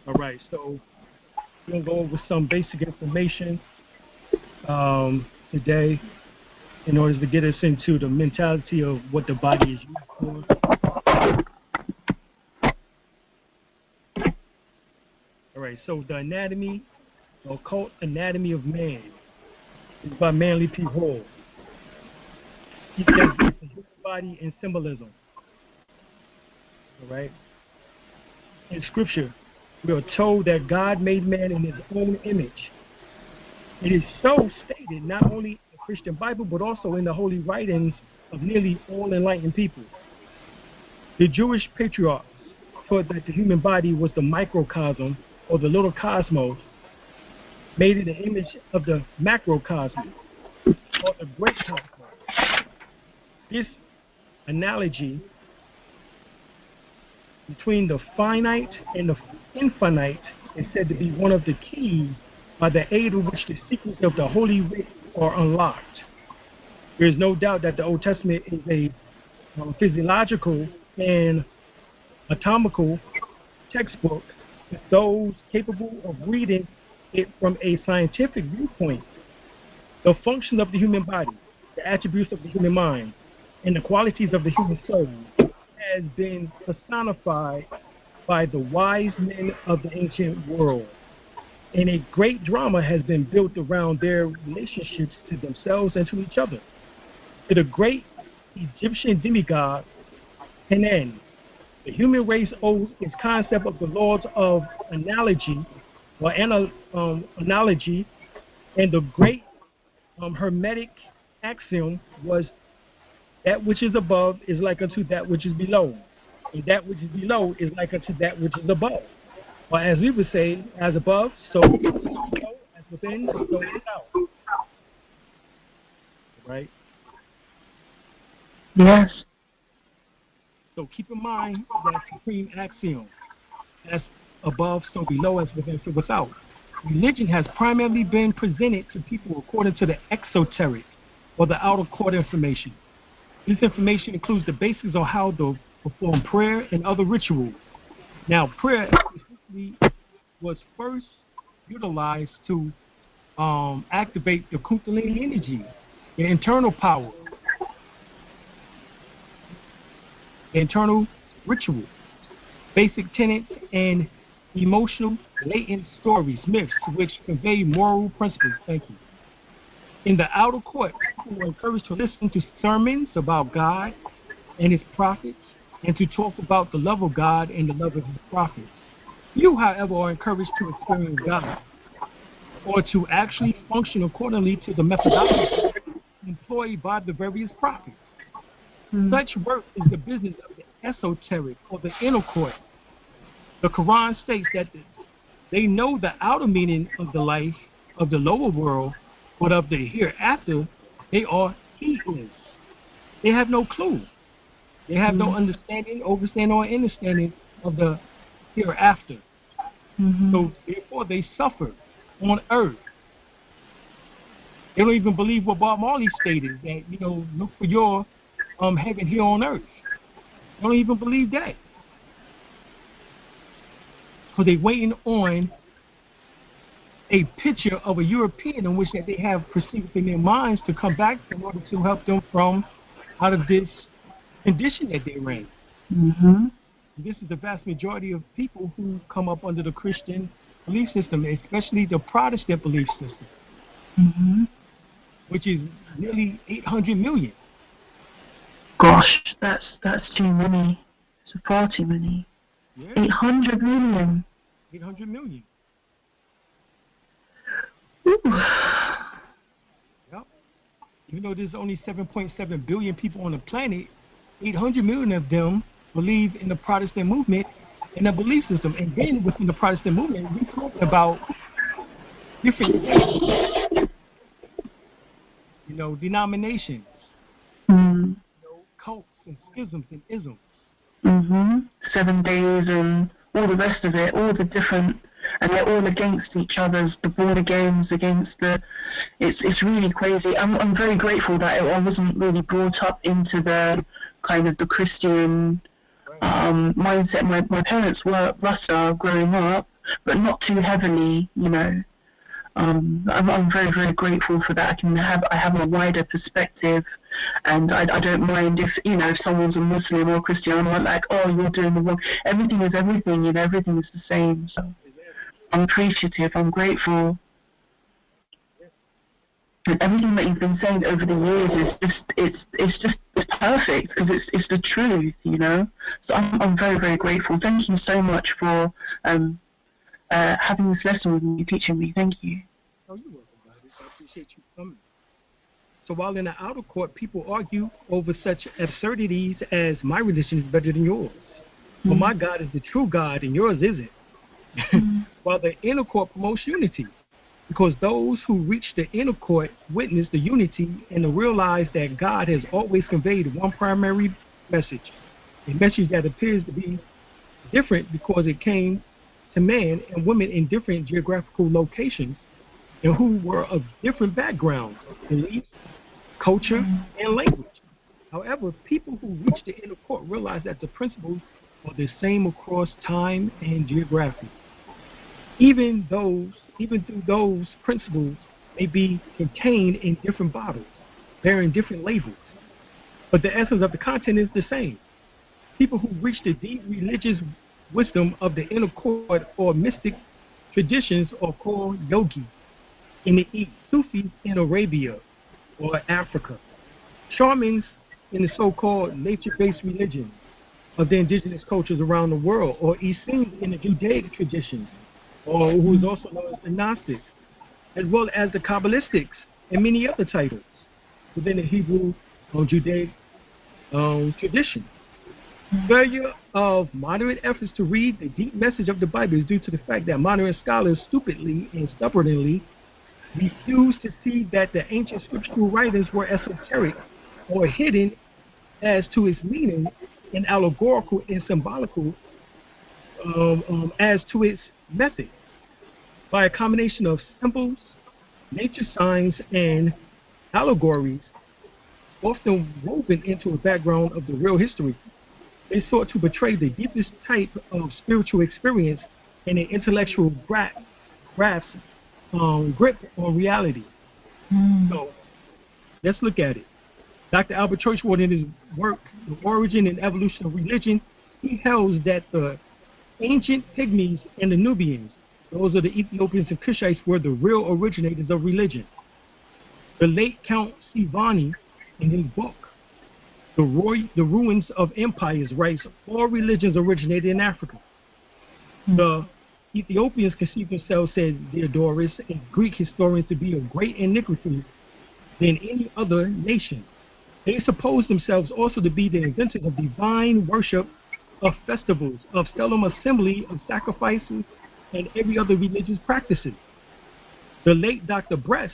All right, so we're going to go over some basic information today in order to get us into the mentality of what the body is used for. All right, so the anatomy, the occult anatomy of man is by Manly P. Hall. He says the human body and symbolism. All right. In Scripture, we are told that God made man in his own image. It is so stated not only in the Christian Bible, but also in the holy writings of nearly all enlightened people. The Jewish patriarchs taught that the human body was the microcosm, or the little cosmos, made in the image of the macrocosm, or the great cosmos. This analogy between the finite and the infinite is said to be one of the keys by the aid of which the secrets of the Holy Writ are unlocked. There is no doubt that the Old Testament is a physiological and anatomical textbook for those capable of reading it from a scientific viewpoint. The functions of the human body, the attributes of the human mind, and the qualities of the human soul has been personified by the wise men of the ancient world. And a great drama has been built around their relationships to themselves and to each other. To the great Egyptian demigod, Hanan, the human race owes its concept of the laws of analogy, or analogy, and the great Hermetic axiom was that which is above is like unto that which is below, and that which is below is like unto that which is above. Or as we would say, as above, so below, as within, so without. Right? Yes. So keep in mind that supreme axiom, as above, so below, as within, so without. Religion has primarily been presented to people according to the exoteric, or the outer court information. This information includes the basics on how to perform prayer and other rituals. Now, prayer was first utilized to activate the Kundalini energy, the internal power, the internal ritual, basic tenets, and emotional latent stories, myths, which convey moral principles. Thank you. In the outer court, people were encouraged to listen to sermons about God and his prophets, and to talk about the love of God and the love of his prophets. You, however, are encouraged to experience God, or to actually function accordingly to the methodology employed by the various prophets. Such work is the business of the esoteric, or the inner court. The Quran states that they know the outer meaning of the life of the lower world, but of the hereafter, they are heedless. They have no clue. They have no understanding, overstanding, or understanding of the hereafter. So therefore, they suffer on earth. They don't even believe what Bob Marley stated, that, look for your heaven here on earth. They don't even believe that. Because they're waiting on a picture of a European in which that they have perceived in their minds to come back in order to help them from out of this condition that they're in. This is the vast majority of people who come up under the Christian belief system, especially the Protestant belief system, which is nearly 800 million. Gosh, that's too many. It's far too many. Yeah. 800 million. 800 million. Ooh. Yep. Even though there's only 7.7 billion people on the planet, 800 million of them believe in the Protestant movement and the belief system. And then within the Protestant movement, we're talking about different denominations, cults and schisms and isms. 7 days and all the rest of it, all the different, and they're all against each other's, the border games against the, it's really crazy. I'm very grateful that I wasn't really brought up into the kind of the Christian mindset. My parents were Rasta growing up, but not too heavily, you know. I'm very, very grateful for that. I have a wider perspective, and I don't mind if, you know, if someone's a Muslim or Christian. I'm not like, oh, you're doing the wrong. Everything is everything, you know. Everything is the same. So I'm appreciative. I'm grateful. And everything that you've been saying over the years is just perfect, because it's the truth, you know. So I'm very, very grateful. Thank you so much for having this lesson with me, teaching me. Thank you. Oh, you're welcome, Gladys. I appreciate you coming. So while in the outer court, people argue over such absurdities as my religion is better than yours. Well, my God is the true God and yours isn't. While the inner court promotes unity, because those who reach the inner court witness the unity and realize that God has always conveyed one primary message, a message that appears to be different because it came to man and women in different geographical locations and who were of different backgrounds, beliefs, culture, and language. However, people who reach the inner court realize that the principles are the same across time and geography. Even through those principles may be contained in different bottles, bearing different labels, but the essence of the content is the same. People who reach the deep religious wisdom of the inner court or mystic traditions are called yogis in the East, Sufis in Arabia or Africa, shamans in the so-called nature-based religion of the indigenous cultures around the world, or Essenes in the Judaic traditions, or who is also known as the Gnostics, as well as the Kabbalistics and many other titles within the Hebrew or Judaic tradition. Failure of moderate efforts to read the deep message of the Bible is due to the fact that modern scholars stupidly and stubbornly refuse to see that the ancient scriptural writings were esoteric or hidden as to its meaning, and allegorical and symbolical as to its method, by a combination of symbols, nature signs, and allegories, often woven into a background of the real history. They sought to portray the deepest type of spiritual experience and an intellectual grasp grip on reality. So let's look at it. Dr. Albert Churchward, in his work, The Origin and Evolution of Religion, he held that the ancient Pygmies and the Nubians, those are the Ethiopians and Cushites, were the real originators of religion. The late Count Sivani, in his book, The Ruins of Empires, writes, all religions originated in Africa. The Ethiopians conceived themselves, said Diodorus, and Greek historians, to be of great iniquity than any other nation. They supposed themselves also to be the inventors of divine worship, of festivals, of solemn assembly, of sacrifices, and every other religious practices. The late Dr. Bress,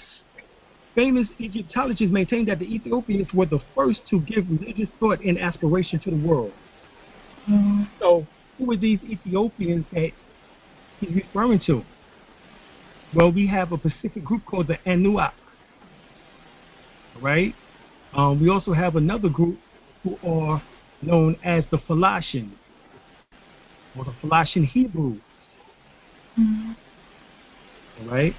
famous Egyptologist, maintained that the Ethiopians were the first to give religious thought and aspiration to the world. So, who are these Ethiopians that he's referring to? Well, we have a Pacific group called the Anuak, right? We also have another group who are known as the Falashin, or the Falashin Hebrews. All right.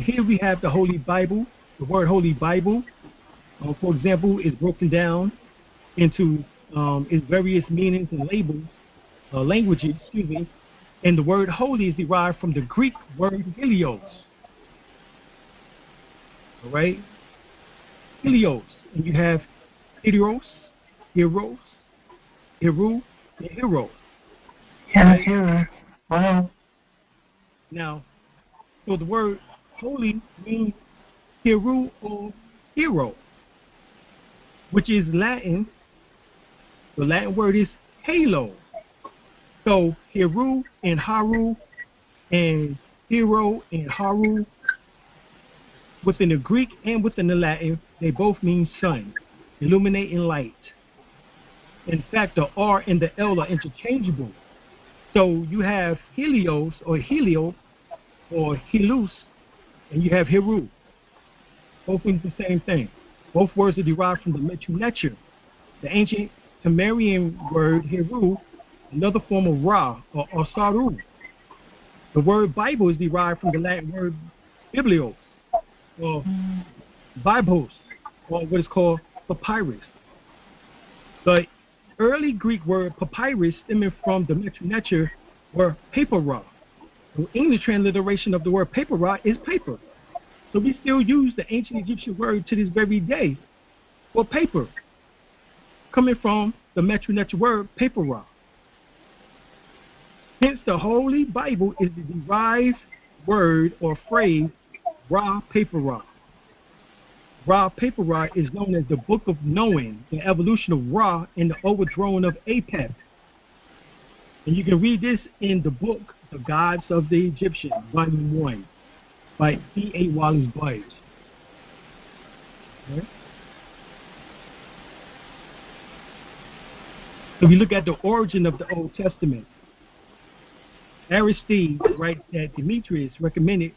Here we have the Holy Bible. The word Holy Bible, for example, is broken down into its various meanings and labels, languages, excuse me. And the word holy is derived from the Greek word helios. All right. Helios. And you have Hieros, Heru, and Hero. Yeah, right? Hero. Wow. Now, so the word holy means Heru or hero, which is Latin. The Latin word is halo. So Heru and Haru and hero and Haru, within the Greek and within the Latin, they both mean sun, illuminating light. In fact, the R and the L are interchangeable. So you have Helios or Helio or Helus, and you have Heru. Both mean the same thing. Both words are derived from the Metu Neter, the ancient Sumerian word Heru, another form of Ra or Saru. The word Bible is derived from the Latin word biblios or biblos, or what is called papyrus. The early Greek word papyrus, stemming from the metroneture, were papyra. The English transliteration of the word papyra is paper. So we still use the ancient Egyptian word to this very day for paper, coming from the metroneture word papyra. Hence, the Holy Bible is the derived word or phrase Ra Papyra. Ra Papyra is known as the Book of Knowing, the evolution of Ra and the overthrowing of Apep. And you can read this in the book, The Gods of the Egyptians, Volume 1, by E.A. Wallace Budge. Okay. So we look at the origin of the Old Testament. Aristides writes that Demetrius recommended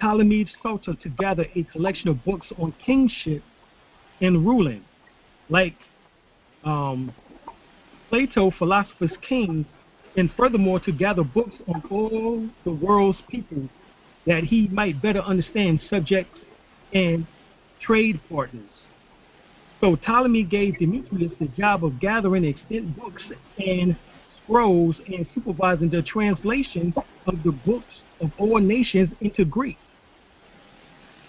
Ptolemy Soter to gather a collection of books on kingship and ruling, like Plato, Philosopher's King, and furthermore to gather books on all the world's people that he might better understand subjects and trade partners. So Ptolemy gave Demetrius the job of gathering extant books and scrolls and supervising the translation of the books of all nations into Greek.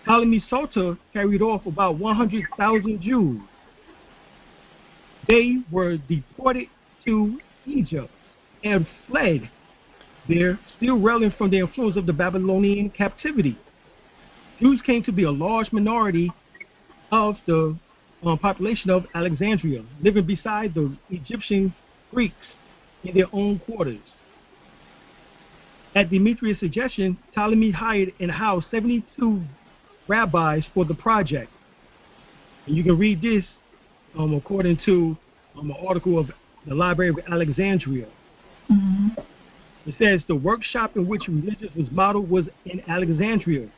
Ptolemy Soter carried off about 100,000 Jews. They were deported to Egypt and fled there, still reeling from the influence of the Babylonian captivity. Jews came to be a large minority of the population of Alexandria, living beside the Egyptian Greeks in their own quarters. At Demetrius' suggestion, Ptolemy hired and housed 72 rabbis for the project. And you can read this according to an article of the Library of Alexandria. Mm-hmm. It says the workshop in which religion was modeled was in Alexandria,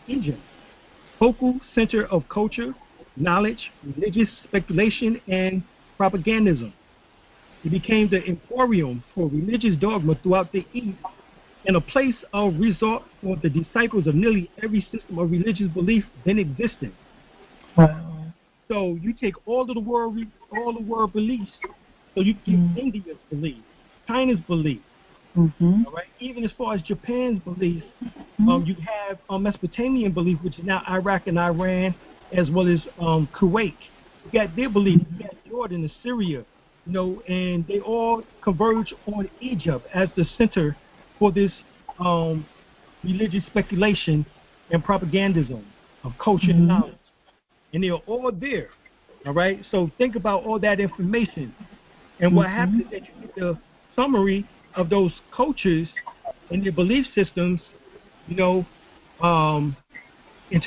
Egypt, focal center of culture, knowledge, religious speculation, and propagandism. It became the emporium for religious dogma throughout the East and a place of resort for the disciples of nearly every system of religious belief then existing. Wow. So you take all of the world beliefs. So you get India's belief, China's belief, all right. Even as far as Japan's belief, you have Mesopotamian belief, which is now Iraq and Iran, as well as Kuwait. You got their belief. You got Jordan, Assyria, and they all converge on Egypt as the center for this religious speculation and propagandism of culture and knowledge. And they're all there, all right? So think about all that information. And what happens is that you get the summary of those cultures and their belief systems, into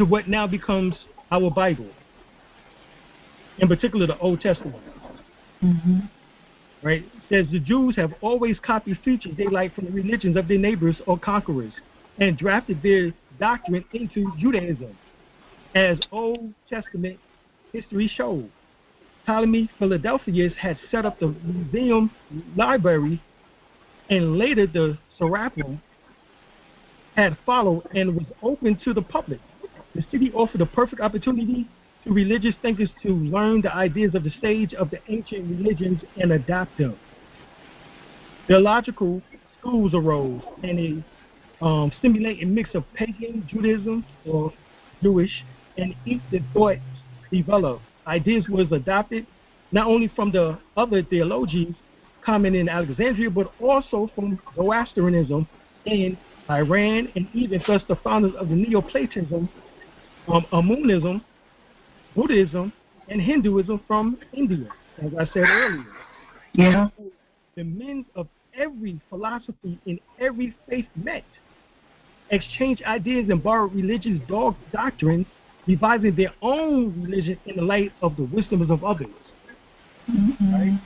what now becomes our Bible, in particular the Old Testament. Right? It says the Jews have always copied features they like from the religions of their neighbors or conquerors and drafted their doctrine into Judaism, as Old Testament history shows. Ptolemy Philadelphus had set up the museum library, and later the Serapeum had followed and was open to the public. The city offered a perfect opportunity to religious thinkers to learn the ideas of the sage of the ancient religions and adopt them. Theological schools arose, and a stimulating mix of pagan Judaism or Jewish and Eastern thought developed. Ideas was adopted not only from the other theologians common in Alexandria, but also from Zoroastrianism in Iran, and even thus the founders of the Neoplatonism, Amunism, Buddhism, and Hinduism from India, as I said earlier. Yeah. The men of every philosophy in every faith met, exchanged ideas and borrowed religious doctrines, revising their own religion in the light of the wisdoms of others. Right?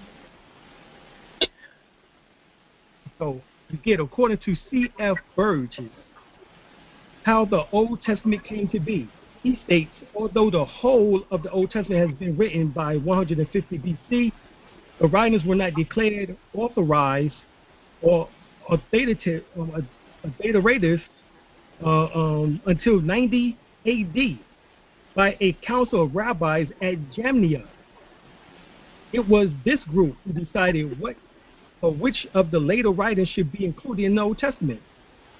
So you get, according to C.F. Burgess, how the Old Testament came to be. He states, although the whole of the Old Testament has been written by 150 BC, The writings were not declared authorized or authoritative until 90 AD by a council of rabbis at Jamnia. It was this group who decided what or which of the later writings should be included in the Old Testament.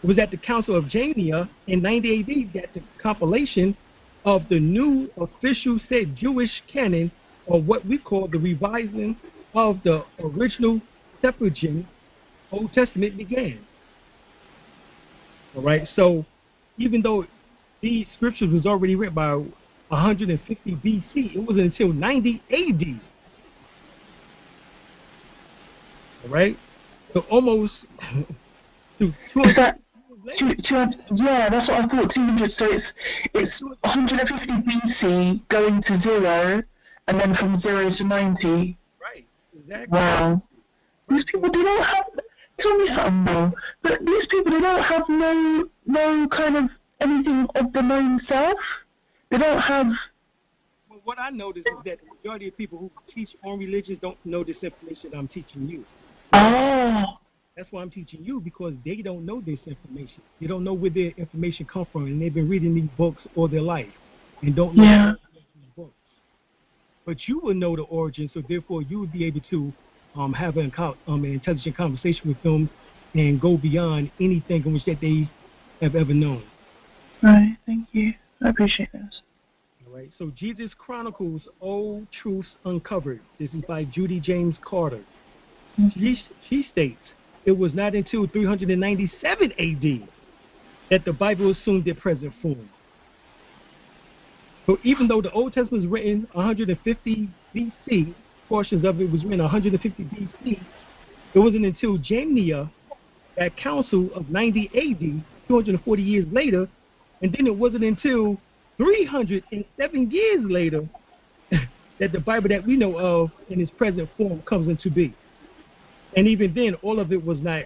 It was at the Council of Jamnia in 90 AD that the compilation of the new official said Jewish canon, or what we call the revising of the original Septuagint Old Testament, began. All right, so even though these scriptures was already written by 150 BC, it wasn't until 90 AD. All right, so almost to 200. Yeah, that's what I thought. 200. So it's 150 BC going to 0, and then from 0 to 90. Right. Exactly. Wow. These people, they don't have. Tell me something though. But these people, they don't have no kind of anything of the known self. They don't have. Well, what I noticed is that the majority of people who teach on religions don't know this information I'm teaching you. Oh. That's why I'm teaching you, because they don't know this information. They don't know where their information comes from, and they've been reading these books all their life and don't know these books. But you will know the origin, so therefore you will be able to have an intelligent conversation with them and go beyond anything in which that they have ever known. Right, thank you. I appreciate this. All right, so Jesus Chronicles Old Truths Uncovered. This is by Judy James Carter. Mm-hmm. She states, it was not until 397 AD that the Bible assumed its present form. So even though the Old Testament was written 150 BC, portions of it was written 150 BC, it wasn't until Jamnia, that council of 90 AD, 240 years later, and then it wasn't until 307 years later that the Bible that we know of in its present form comes into being. And even then, all of it was not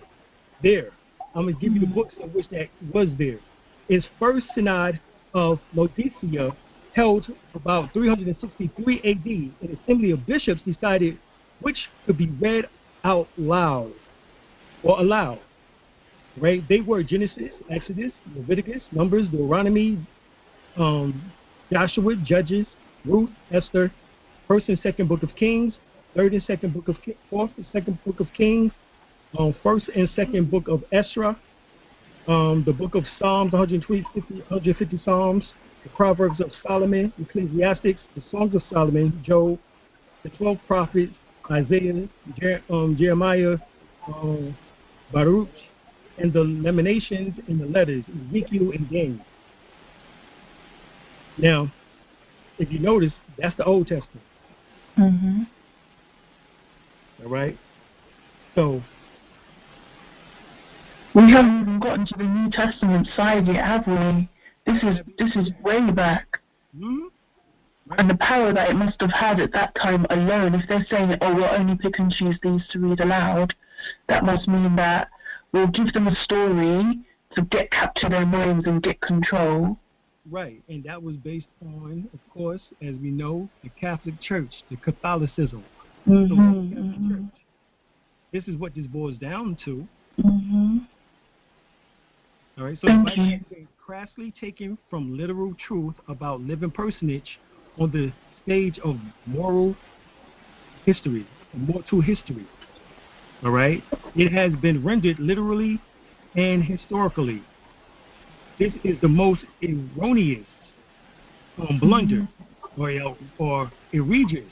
there. I'm going to give you the books in which that was there. Its first synod of Laodicea, held about 363 AD, an assembly of bishops decided which could be read out loud or aloud. Right? They were Genesis, Exodus, Leviticus, Numbers, Deuteronomy, Joshua, Judges, Ruth, Esther, First and Second Book of Kings, Fourth and Second Book of Kings, First and Second Book of Ezra, the Book of Psalms, 150 Psalms, the Proverbs of Solomon, Ecclesiastics, the Songs of Solomon, Job, the 12 Prophets, Isaiah, Jeremiah, Baruch, and the Lamentations and the Letters, Ezekiel and Daniel. Now, if you notice, that's the Old Testament. Mm-hmm. All right? So, we haven't even gotten to the New Testament side yet, have we? This is way back. Mm-hmm. Right. And the power that it must have had at that time alone, if they're saying, oh, we'll only pick and choose these to read aloud, that must mean that we'll give them a story to capture their minds and get control. Right, and that was based on, of course, as we know, the Catholic Church, the Catholicism. Mm-hmm, the Catholic Church. This is what this boils down to. Mm-hmm. All right, so the Bible has been crassly taken from literal truth about living personage on the stage of moral history, mortal history. All right, it has been rendered literally and historically. This is the most erroneous blunder, or egregious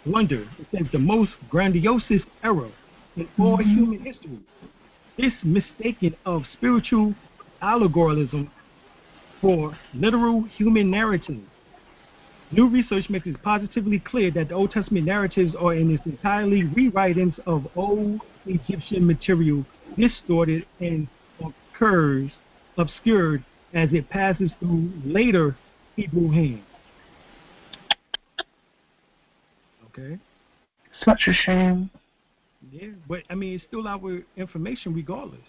blunder. It says the most grandiose error in all human history. This mistaking of spiritual allegorism for literal human narratives. New research makes it positively clear that the Old Testament narratives are in its entirely rewritings of old Egyptian material, distorted and obscured as it passes through later Hebrew hands. Okay? Such a shame. Yeah, but I mean, it's still our information regardless.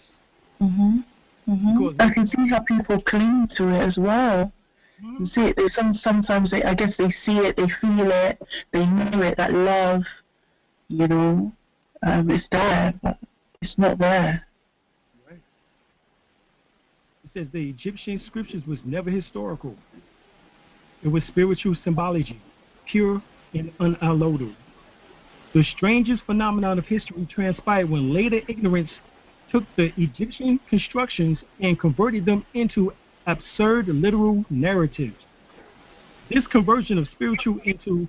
Mm-hmm. Mm-hmm. I can see how people cling to it as well. Mm-hmm. You see it. Sometimes I guess they see it, they feel it, they know it. That love, you know. It's there, but it's not there. Right. It says the Egyptian scriptures was never historical. It was spiritual symbology, pure and unalloyed. The strangest phenomenon of history transpired when later ignorance took the Egyptian constructions and converted them into absurd literal narratives. This conversion of spiritual into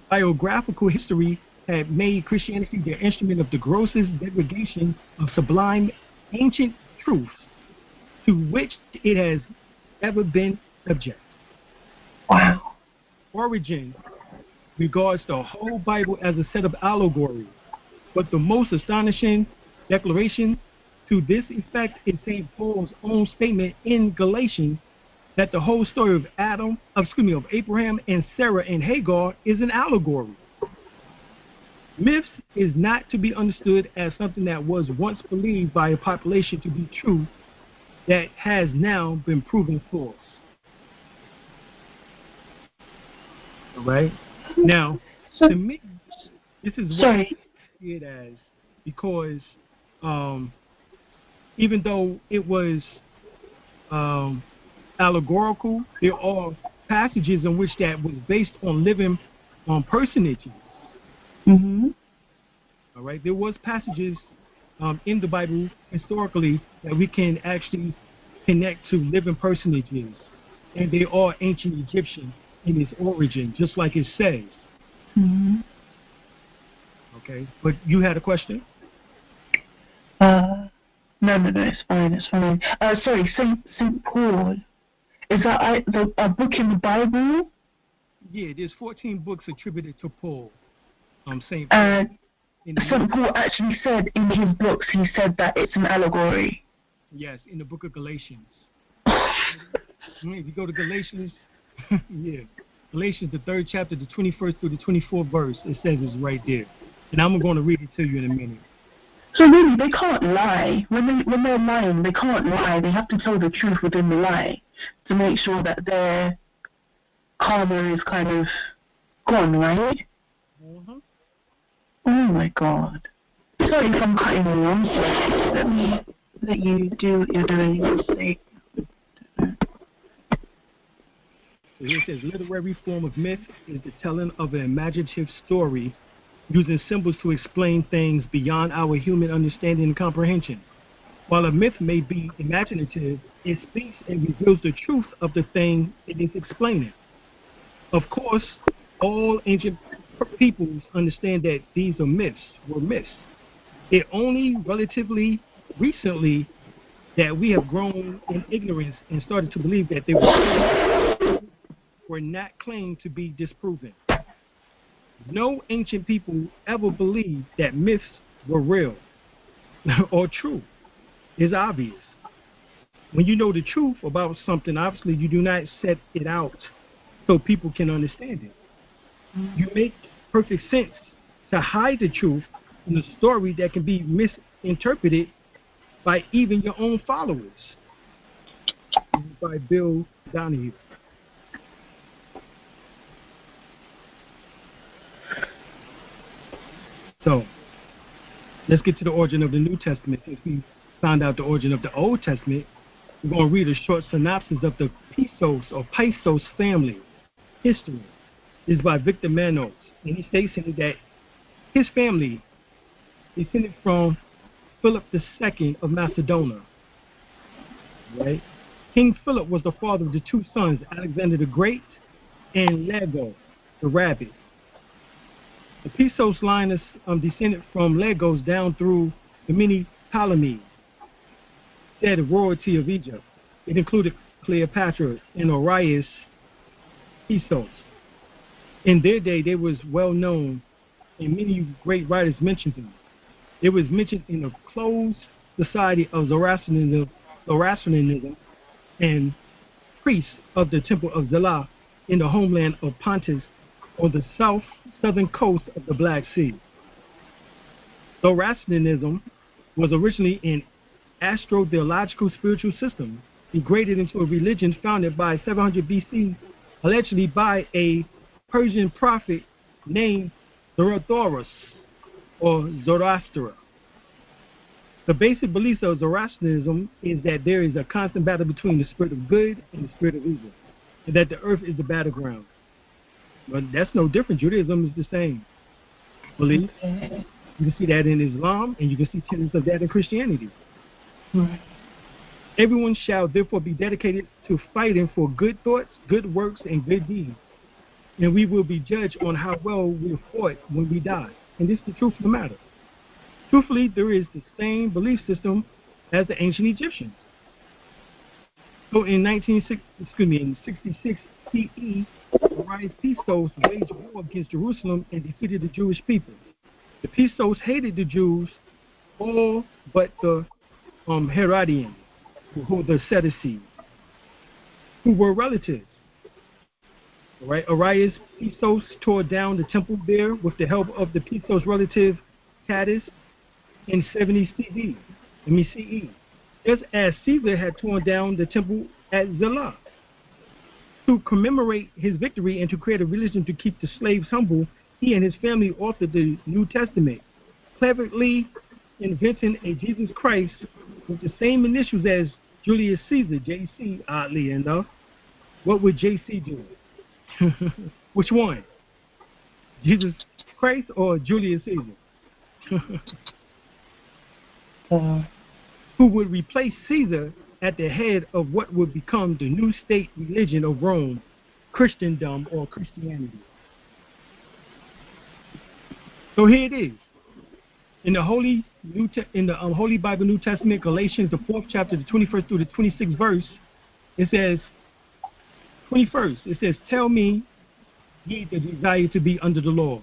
biographical history had made Christianity the instrument of the grossest degradation of sublime ancient truths to which it has ever been subject. Wow. Origin regards the whole Bible as a set of allegories, but the most astonishing declaration to this effect is St. Paul's own statement in Galatians that the whole story of of Abraham and Sarah and Hagar is an allegory. Myths is not to be understood as something that was once believed by a population to be true that has now been proven false. All right? Now, So, to me, this is what sorry. I see it as, because even though it was allegorical, there are passages in which that was based on living personages. Mm-hmm. All right, there was passages in the Bible historically that we can actually connect to living personages, and they are ancient Egyptian in its origin, just like it says. Mm-hmm. Okay, but you had a question? No, it's fine, sorry, Saint Paul. Is that a book in the Bible? Yeah, there's 14 books attributed to Paul. Saint Paul. Saint Paul actually said in his books, he said that it's an allegory. Yes, in the book of Galatians. If you go to Galatians, yeah, Galatians, the 3rd chapter, the 21st through the 24th verse, it says it's right there. And I'm going to read it to you in a minute. So really, they can't lie. When they're lying, they can't lie. They have to tell the truth within the lie to make sure that their karma is kind of gone, right? Mm-hmm. Oh my God. Sorry if I'm cutting you off. Let me let you do what you're doing. So here it says, literary form of myth is the telling of an imaginative story using symbols to explain things beyond our human understanding and comprehension. While a myth may be imaginative, it speaks and reveals the truth of the thing it is explaining. Of course, all ancient peoples understand that these were myths. It only relatively recently that we have grown in ignorance and started to believe that they were not claimed to be disproven. No ancient people ever believed that myths were real or true. It's obvious. When you know the truth about something, obviously you do not set it out so people can understand it. You make perfect sense to hide the truth in a story that can be misinterpreted by even your own followers. This is by Bill Donahue. So, let's get to the origin of the New Testament. Since we found out the origin of the Old Testament, we're going to read a short synopsis of the Pisos family history. This is by Victor Manos, and he states in it that his family descended from Philip II of Macedonia. Right? King Philip was the father of the 2 sons, Alexander the Great and Lego, the rabbit. The Pisos line is descended from Legos down through the many Ptolemies, said the royalty of Egypt. It included Cleopatra and Orius Pisos. In their day, they was well known, and many great writers mentioned them. It was mentioned in the closed society of Zoroastrianism and priests of the Temple of Zala in the homeland of Pontus on the southern coast of the Black Sea. Zoroastrianism was originally an astro-theological spiritual system degraded into a religion founded by 700 BC, allegedly by a Persian prophet named Zoroastrus, or Zoroaster. The basic beliefs of Zoroastrianism is that there is a constant battle between the spirit of good and the spirit of evil, and that the earth is the battleground. But that's no different. Judaism is the same belief. Okay. You can see that in Islam, and you can see tenets of that in Christianity. Right. Everyone shall therefore be dedicated to fighting for good thoughts, good works, and good deeds. And we will be judged on how well we fought when we die. And this is the truth of the matter. Truthfully, there is the same belief system as the ancient Egyptians. So in 66 CE, Arius Pistos waged war against Jerusalem and defeated the Jewish people. The Pistos hated the Jews, all but the Herodians, who the Sadducees, who were relatives. All right, Arius Pistos tore down the temple there with the help of the Pistos relative Tatus in 70 CE, just as Caesar had torn down the temple at Zillah. To commemorate his victory and to create a religion to keep the slaves humble, he and his family authored the New Testament, cleverly inventing a Jesus Christ with the same initials as Julius Caesar, JC, oddly enough. What would JC do? Which one? Jesus Christ or Julius Caesar? Who would replace Caesar at the head of what would become the new state religion of Rome, Christendom or Christianity. So here it is. In the Holy Bible New Testament, Galatians, the 4th chapter, the 21st through the 26th verse, it says, 21st, it says, tell me ye the desire to be under the law.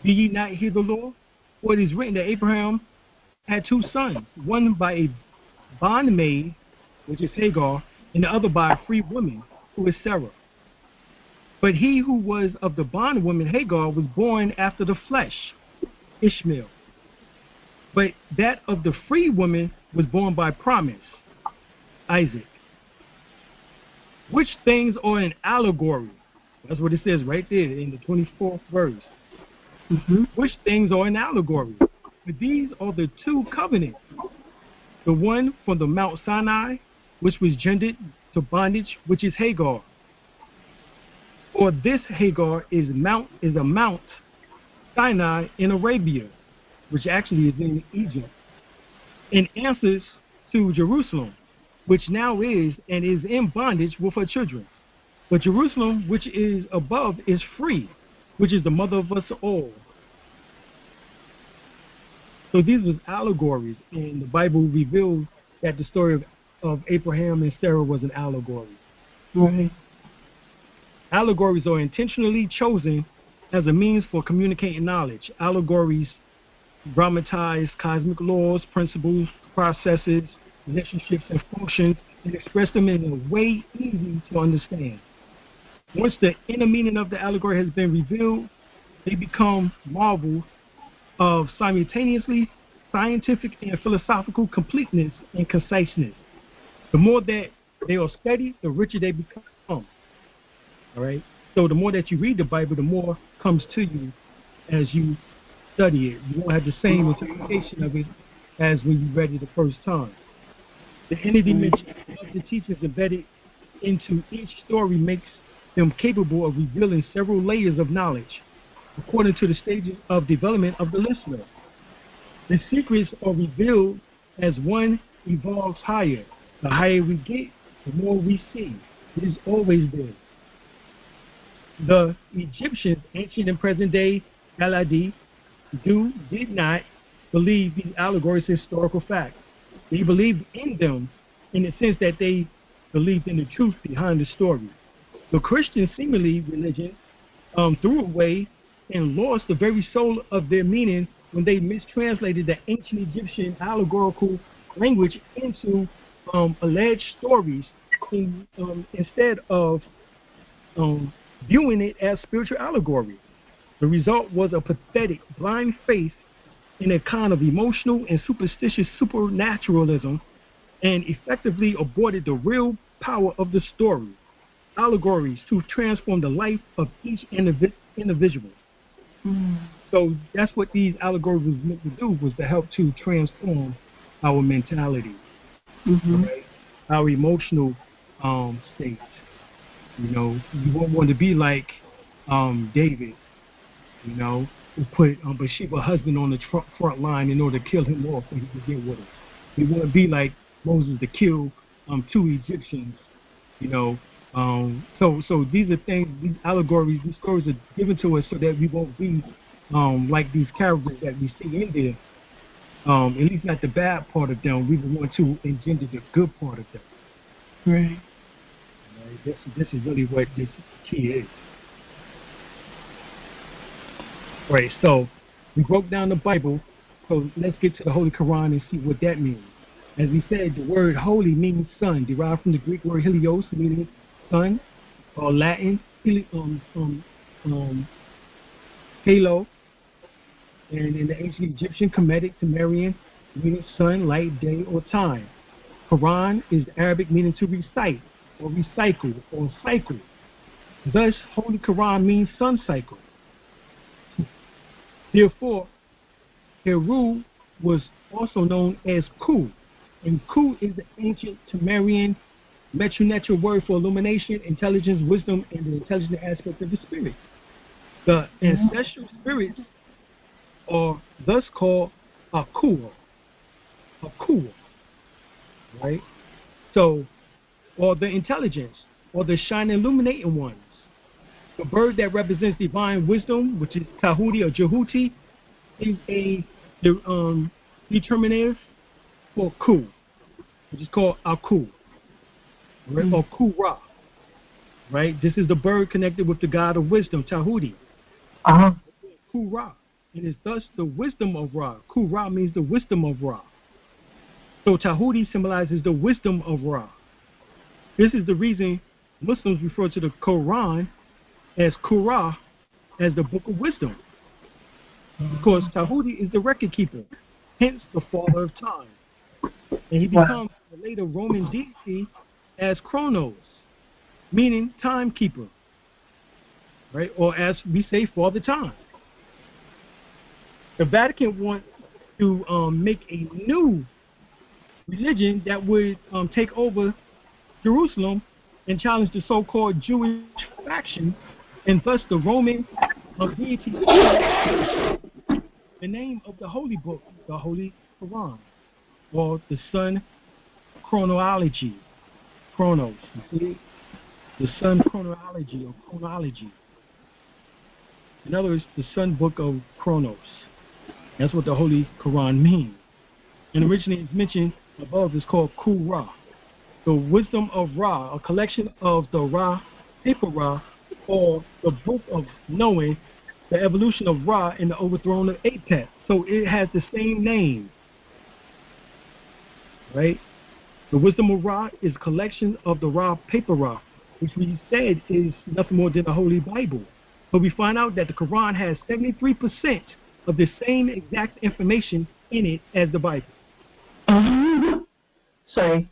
Do ye not hear the law? For it is written that Abraham had 2 sons, one by a bondmaid, which is Hagar, and the other by a free woman, who is Sarah. But he who was of the bondwoman Hagar was born after the flesh, Ishmael. But that of the free woman was born by promise, Isaac. Which things are an allegory? That's what it says right there in the 24th verse. Which things are an allegory? But these are the 2 covenants. The one from the Mount Sinai, which was gendered to bondage, which is Hagar. For this Hagar is a Mount Sinai in Arabia, which actually is in Egypt, and answers to Jerusalem, which now is and is in bondage with her children. But Jerusalem, which is above, is free, which is the mother of us all. So these are allegories, and the Bible reveals that the story of Abraham and Sarah was an allegory. Right. Allegories are intentionally chosen as a means for communicating knowledge. Allegories dramatize cosmic laws, principles, processes, relationships, and functions, and express them in a way easy to understand. Once the inner meaning of the allegory has been revealed, they become marvels of simultaneously scientific and philosophical completeness and conciseness. The more that they are studied, the richer they become. All right? So the more that you read the Bible, the more comes to you as you study it. You won't have the same interpretation of it as when you read it the first time. The inner dimension of the teachings embedded into each story makes them capable of revealing several layers of knowledge according to the stages of development of the listener. The secrets are revealed as one evolves higher. The higher we get, the more we see. It is always there. The Egyptians, ancient and present day Galadi, did not believe these allegories as historical facts. They believed in them in the sense that they believed in the truth behind the story. The Christian seemingly religion threw away and lost the very soul of their meaning when they mistranslated the ancient Egyptian allegorical language into alleged stories instead of viewing it as spiritual allegory. The result was a pathetic, blind faith in a kind of emotional and superstitious supernaturalism, and effectively aborted the real power of the story. Allegories to transform the life of each individual. So that's what these allegories was meant to do, was to help to transform our mentality, right? Our emotional state. You know, you won't want to be like David, you know, who put Bathsheba's husband on the front line in order to kill him off so he could get with her. You want to be like Moses to kill 2 Egyptians, you know. So these are things, these allegories, these stories are given to us so that we won't be like these characters that we see in there. At least not the bad part of them. We want to engender the good part of them. Right. Right? This is really what this key is. Right. So we broke down the Bible. So let's get to the Holy Quran and see what that means. As we said, the word holy means sun, derived from the Greek word helios, meaning sun, or Latin halo, and in the ancient Egyptian, Kemetic, Sumerian, meaning sun, light, day, or time. Quran is Arabic meaning to recite, or recycle, or cycle. Thus, Holy Quran means sun cycle. Therefore, Heru was also known as Ku, and Ku is the ancient Sumerian metronetra word for illumination, intelligence, wisdom, and the intelligent aspect of the spirit. The ancestral spirits are thus called Akua, right? So, or the intelligence, or the shining illuminating ones. The bird that represents divine wisdom, which is Tahuti or Jehuti, is a determinative for Ku, which is called Aku, right? Or Ku-Ra, right? This is the bird connected with the god of wisdom, Tahuti. Ku-Ra. It is thus the wisdom of Ra. Ku-Ra means the wisdom of Ra. So Tahuti symbolizes the wisdom of Ra. This is the reason Muslims refer to the Quran as Qur'an, as the book of wisdom. Because Tahuti is the record keeper, hence the father of time. And he becomes the later Roman deity as Chronos, meaning timekeeper, right? Or as we say, father time. The Vatican wants to make a new religion that would take over Jerusalem and challenge the so-called Jewish faction, and thus the Roman deity. The name of the holy book, the Holy Quran, or the sun chronology, chronos. You see, the sun chronology or chronology. In other words, the sun book of Chronos. That's what the Holy Quran means. And originally, it's mentioned above, is called Qur'an. The wisdom of Ra, a collection of the Ra, paper Ra, or the book of knowing the evolution of Ra and the overthrow of Apep. So it has the same name, right? The wisdom of Ra is a collection of the Ra, paper Ra, which we said is nothing more than the Holy Bible. But we find out that the Quran has 73% of the same exact information in it as the Bible. Sorry.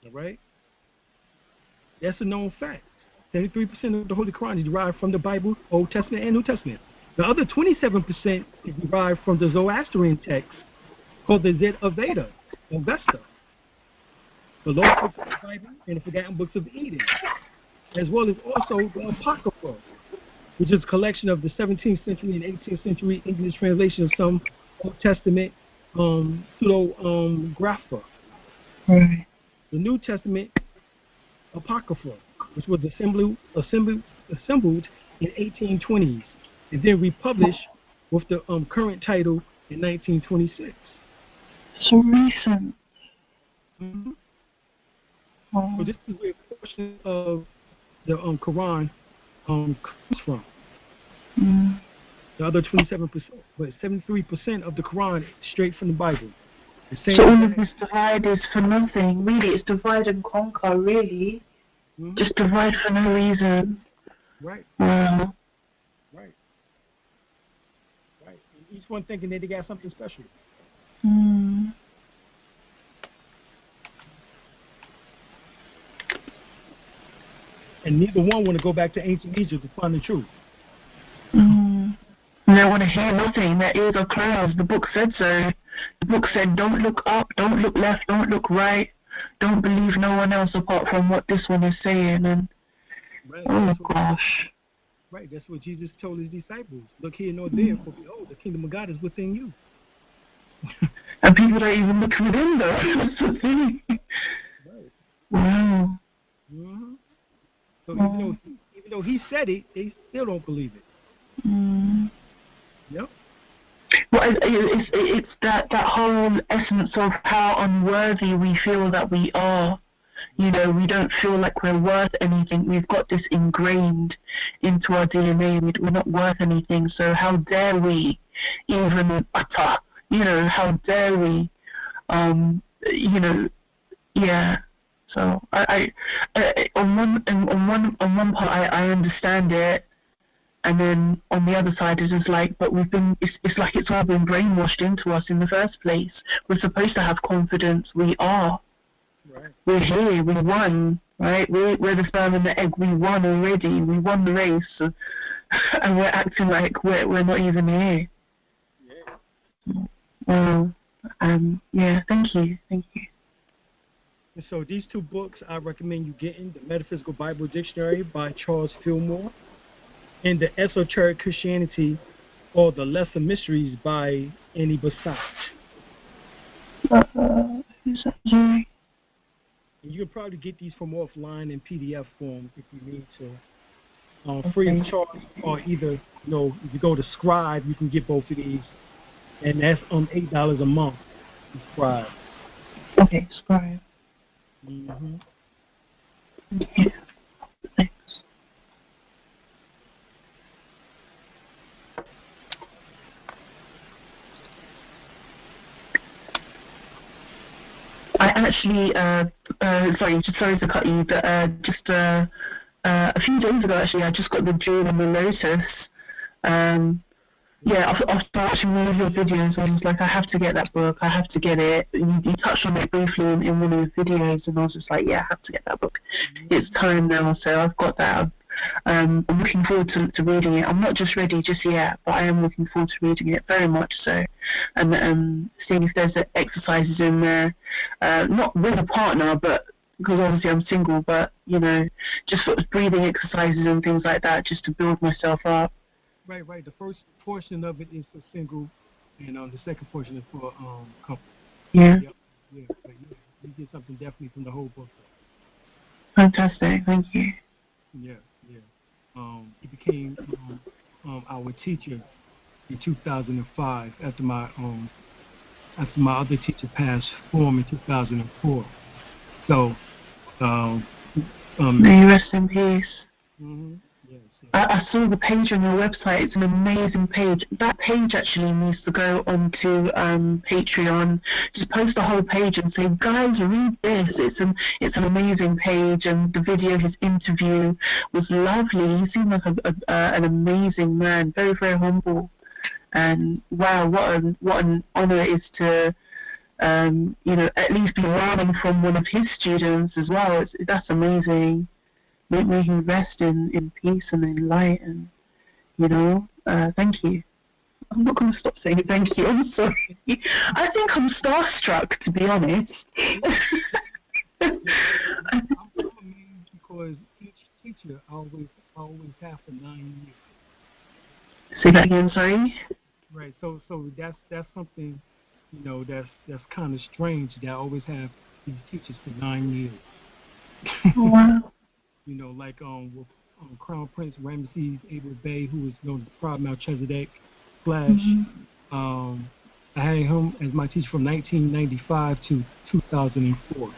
All right? That's a known fact. 73% of the Holy Quran is derived from the Bible, Old Testament and New Testament. The other 27% is derived from the Zoroastrian text called the Zed Aveda, Avesta, the Lost Books of the Bible and the Forgotten Books of Eden, as well as also the Apocrypha, which is a collection of the 17th century and 18th century English translation of some Old Testament pseudo-grapha. Right. The New Testament Apocrypha, which was assembled in 1820s, and then republished with the current title in 1926. So recent. Mm-hmm. So this is where a portion of the Quran comes from. The other 27%, but 73% of the Quran is straight from the Bible. So all of this divide is for nothing. Really, it's divide and conquer, really. Just divide for no reason. Right. Wow. Right. Right. And each one thinking that they got something special. And neither one want to go back to ancient Egypt to find the truth. they want to hear nothing. Their ears are closed. The book said so. The book said, don't look up, don't look left, don't look right. Don't believe no one else apart from what this one is saying. And Right. oh gosh. Right. That's what Jesus told his disciples. Look here nor there, for behold, the kingdom of God is within you. And people don't even look within though. That's the thing. Right. Wow. Mm-hmm. So even though he said it, they still don't believe it. Mm. Yep. Well, it's that whole essence of how unworthy we feel that we are. You know, we don't feel like we're worth anything. We've got this ingrained into our DNA. We're not worth anything. So how dare we even utter? You know, how dare we? You know, yeah. So I on one part I understand it, and then on the other side it's just like, but we've been it's like it's all been brainwashed into us in the first place. We're supposed to have confidence. We are. Right. We're here. We won. Right. We're the sperm and the egg. We won already. We won the race, and we're acting like we're not even here. Yeah. Well, yeah. Thank you. And so these two books I recommend you getting: the Metaphysical Bible Dictionary by Charles Fillmore, and the Esoteric Christianity, or the Lesser Mysteries by Annie Besant. Who's that? Jerry? And you can probably get these from offline in PDF form if you need to, free of charge, or either if you go to Scribe, you can get both of these, and that's $8 a month to Scribe. Okay, Scribe. Mm-hmm. Yeah. Thanks. I actually, sorry to cut you, but just a few days ago, actually, I just got the Jewel and the Lotus. Yeah, after watching one of your videos, I was like, I have to get that book. I have to get it. You touched on it briefly in one of the videos, and I was just like, yeah, I have to get that book. It's time now, so I've got that. I'm looking forward to reading it. I'm not just ready just yet, but I am looking forward to reading it very much so, and seeing if there's exercises in there, not with a partner, but because obviously I'm single, but just sort of breathing exercises and things like that, just to build myself up. Right. The first portion of it is for single, and the second portion is for couple. Yeah. Yep. Yeah. But yeah, you get something definitely from the whole book. Fantastic. Thank you. Yeah. He became our teacher in 2005 after my other teacher passed from in 2004. So may you rest in peace. Mm-hmm. Yes. I saw the page on your website. It's an amazing page. That page actually needs to go onto Patreon. Just post the whole page and say, guys, read this. It's an amazing page, and the video, his interview was lovely. He seemed like an amazing man, very, very humble. And wow, what an honor it is to at least be learning from one of his students as well. That's amazing. May he rest in peace and in light, and thank you. I'm not going to stop saying thank you. I'm sorry. I think I'm starstruck, to be honest. I'm amazed because each teacher I always have for 9 years. Say that again, sorry. Right. So that's something that's kind of strange that I always have these teachers for 9 years. Wow. Like with Crown Prince Ramesses El-Bey, who is known as Proud Melchizedek Flash. Mm-hmm. I had him as my teacher from 1995 to 2004.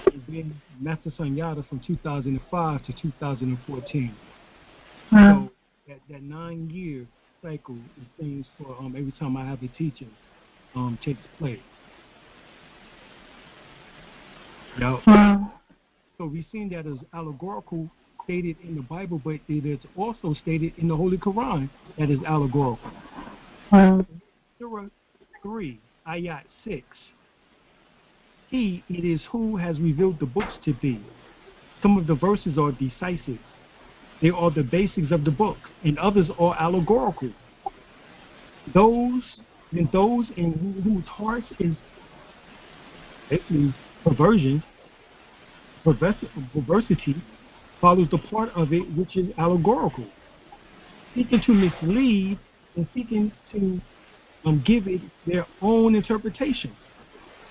And then Master Sunyata from 2005 to 2014. So that 9-year cycle is things for every time I have a teacher takes place. Wow. So we've seen that as allegorical stated in the Bible, but it is also stated in the Holy Quran that is allegorical. Surah 3, Ayat 6. He, it is who has revealed the books to thee. Some of the verses are decisive. They are the basics of the book, and others are allegorical. those in whose hearts is basically perversion, perversity, follows the part of it which is allegorical, seeking to mislead and seeking to give it their own interpretation.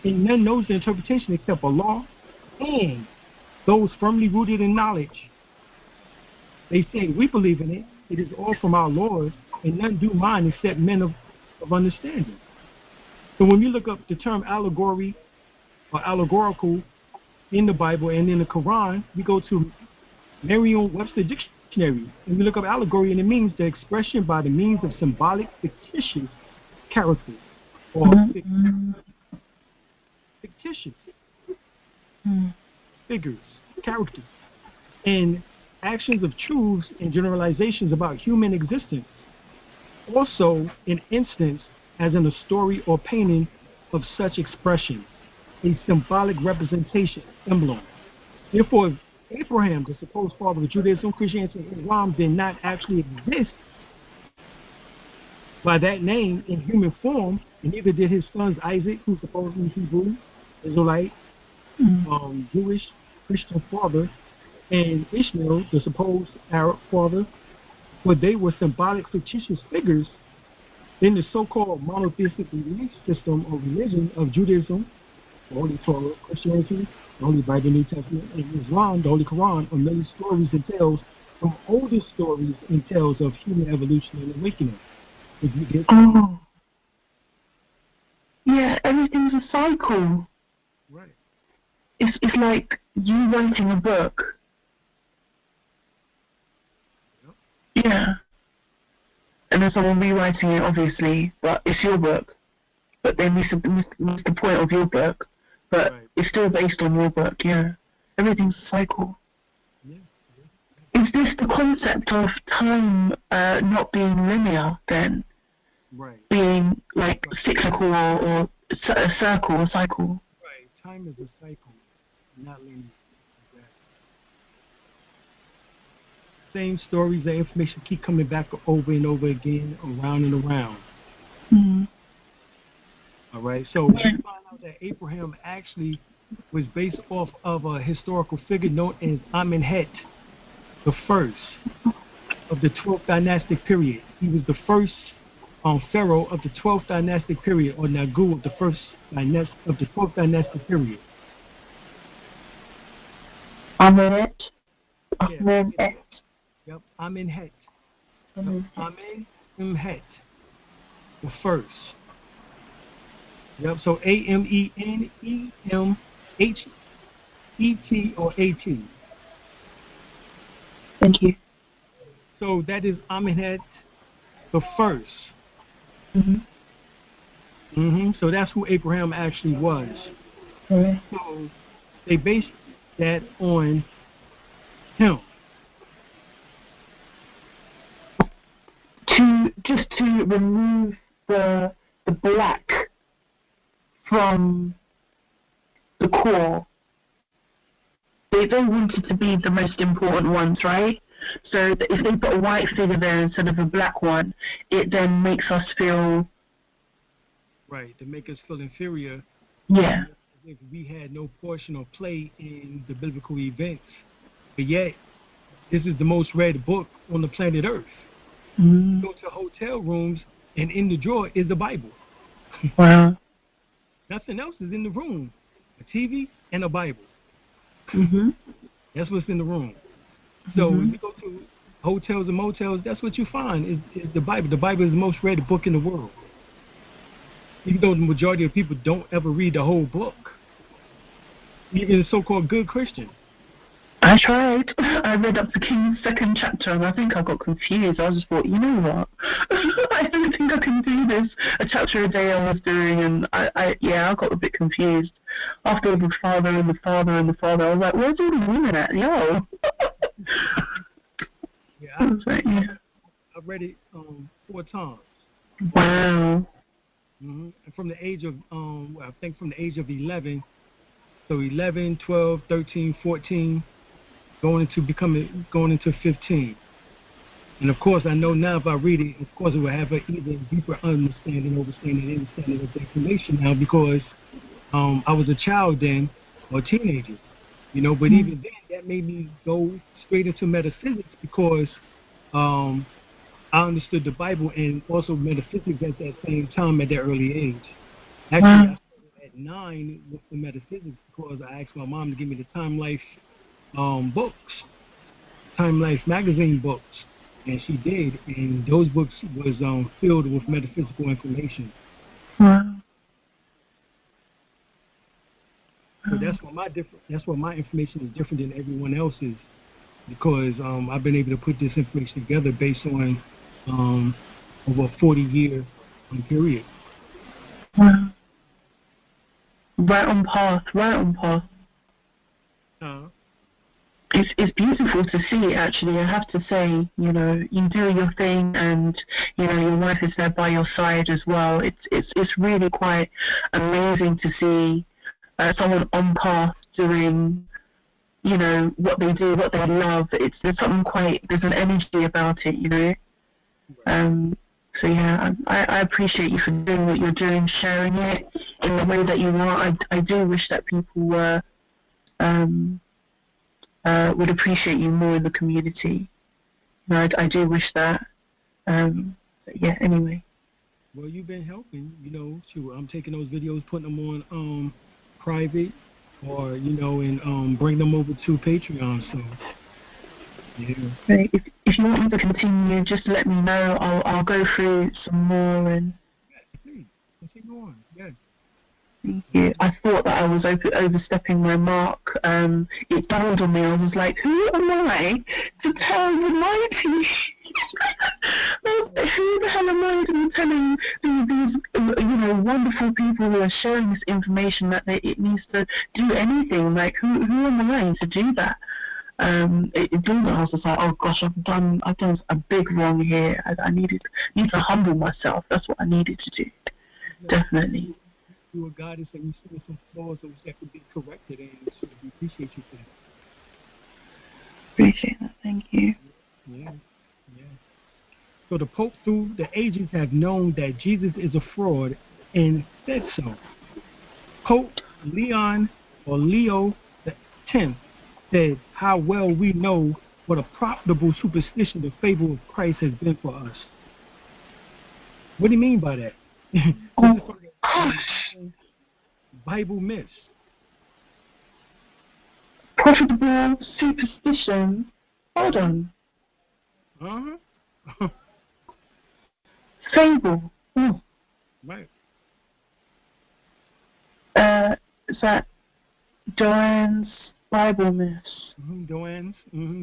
And none knows the interpretation except Allah and those firmly rooted in knowledge. They say, we believe in it. It is all from our Lord, and none do mind except men of understanding. So when we look up the term allegory or allegorical in the Bible and in the Quran, we go to Merriam-Webster Dictionary, and we look up allegory, and it means the expression by the means of symbolic, fictitious characters, or fictitious figures, characters, and actions of truths and generalizations about human existence. Also, an instance as in a story or painting of such expression, a symbolic representation, emblem. Therefore, Abraham, the supposed father of Judaism, Christianity, and Islam, did not actually exist by that name in human form, and neither did his sons Isaac, who's supposedly Hebrew, Israelite, Jewish, Christian father, and Ishmael, the supposed Arab father, but they were symbolic, fictitious figures in the so-called monotheistic belief system or religion of Judaism, the Holy Torah, Christianity, the Holy Bible, New Testament, and Islam, the Holy Quran, are many stories and tales from older stories and tales of human evolution and awakening. If you get yeah, everything's a cycle. right. It's like you writing a book. Yep. Yeah. And then someone rewriting it, obviously, but it's your book. But they miss the point of your book. But right. It's still based on your book, yeah. Everything's a cycle. Yeah. Is this the concept of time not being linear, then? Right. Being like cyclical or a circle, a cycle? Right. Time is a cycle, not linear. Same stories and information keep coming back over and over again, around and around. All right, so we find out that Abraham actually was based off of a historical figure known as Amenhotep, the first of the 12th dynastic period. He was the first pharaoh of the 12th dynastic period, or Nagu of the first of the 12th dynastic period. Amenhotep. Yep, Amenhotep. Amenhotep, the first. Yep, so Amenemhet or AT. Thank you. So that is Amenhotep the first. So that's who Abraham actually was. Right. So they based that on him. To remove the black from the core, they wanted to be the most important ones, right? So if they put a white figure there instead of a black one, it then makes us feel... Right, to make us feel inferior. Yeah. If we had no portion or play in the biblical events. But yet, this is the most read book on the planet Earth. You go to hotel rooms, and in the drawer is the Bible. Wow. Nothing else is in the room. A TV and a Bible. That's what's in the room. So if you go to hotels and motels, that's what you find is the Bible. The Bible is the most read book in the world. Even though the majority of people don't ever read the whole book. Even so-called good Christians. I tried. I read up to King's second chapter, and I think I got confused. I just thought, you know what? I don't think I can do this. A chapter a day I was doing, and I got a bit confused. After the father and the father and the father, I was like, where's all the women at? Yo! I read it 4 times. Wow. And from the age of, I think from the age of 11, so 11, 12, 13, 14, going into 15. And of course, I know now if I read it, of course, it will have an even deeper understanding of the information now because I was a child then or teenager, you know. But even then, that made me go straight into metaphysics because I understood the Bible and also metaphysics at that same time at that early age. Actually, I started at 9 with the metaphysics because I asked my mom to give me the Time Life books, Time Life magazine books, and she did. And those books was filled with metaphysical information. Wow. So that's why my information is different than everyone else's because I've been able to put this information together based on over a 40-year period. Wow. Right on path, right on path. It's beautiful to see, actually. I have to say, you know, you do your thing, and you know your wife is there by your side as well. It's really quite amazing to see someone on path doing, you know, what they do, what they love. There's something there's an energy about it, you know. So yeah, I appreciate you for doing what you're doing, sharing it in the way that you are. I do wish that people were would appreciate you more in the community. You know, I do wish that. Yeah, anyway. Well, you've been helping, you know. Shoot, I'm taking those videos, putting them on private, or you know, and bring them over to Patreon. So, yeah. Right. If you want me to continue, just let me know. I'll go through some more and. Yes, please. Continue on. Yes. Thank you. I thought that I was overstepping my mark. It dawned on me. I was like, who am I to tell the mighty? Who the hell am I to be telling these you know, wonderful people who are sharing this information that it needs to do anything? Like, who am I to do that? It dawned on me. I was just like, oh gosh, I've done a big wrong here. I need to humble myself. That's what I needed to do. Definitely. You are God, and so you see some flaws that could be corrected, and so we appreciate you for that. Appreciate that. Thank you. Yeah. So the Pope through the ages have known that Jesus is a fraud and said so. Pope Leon or Leo X said, "How well we know what a profitable superstition the fable of Christ has been for us." What do you mean by that? Oh gosh. Bible myths. Profitable superstition. Hold on. Fable. Oh. Right. Is that Doran's Bible myths? Doan's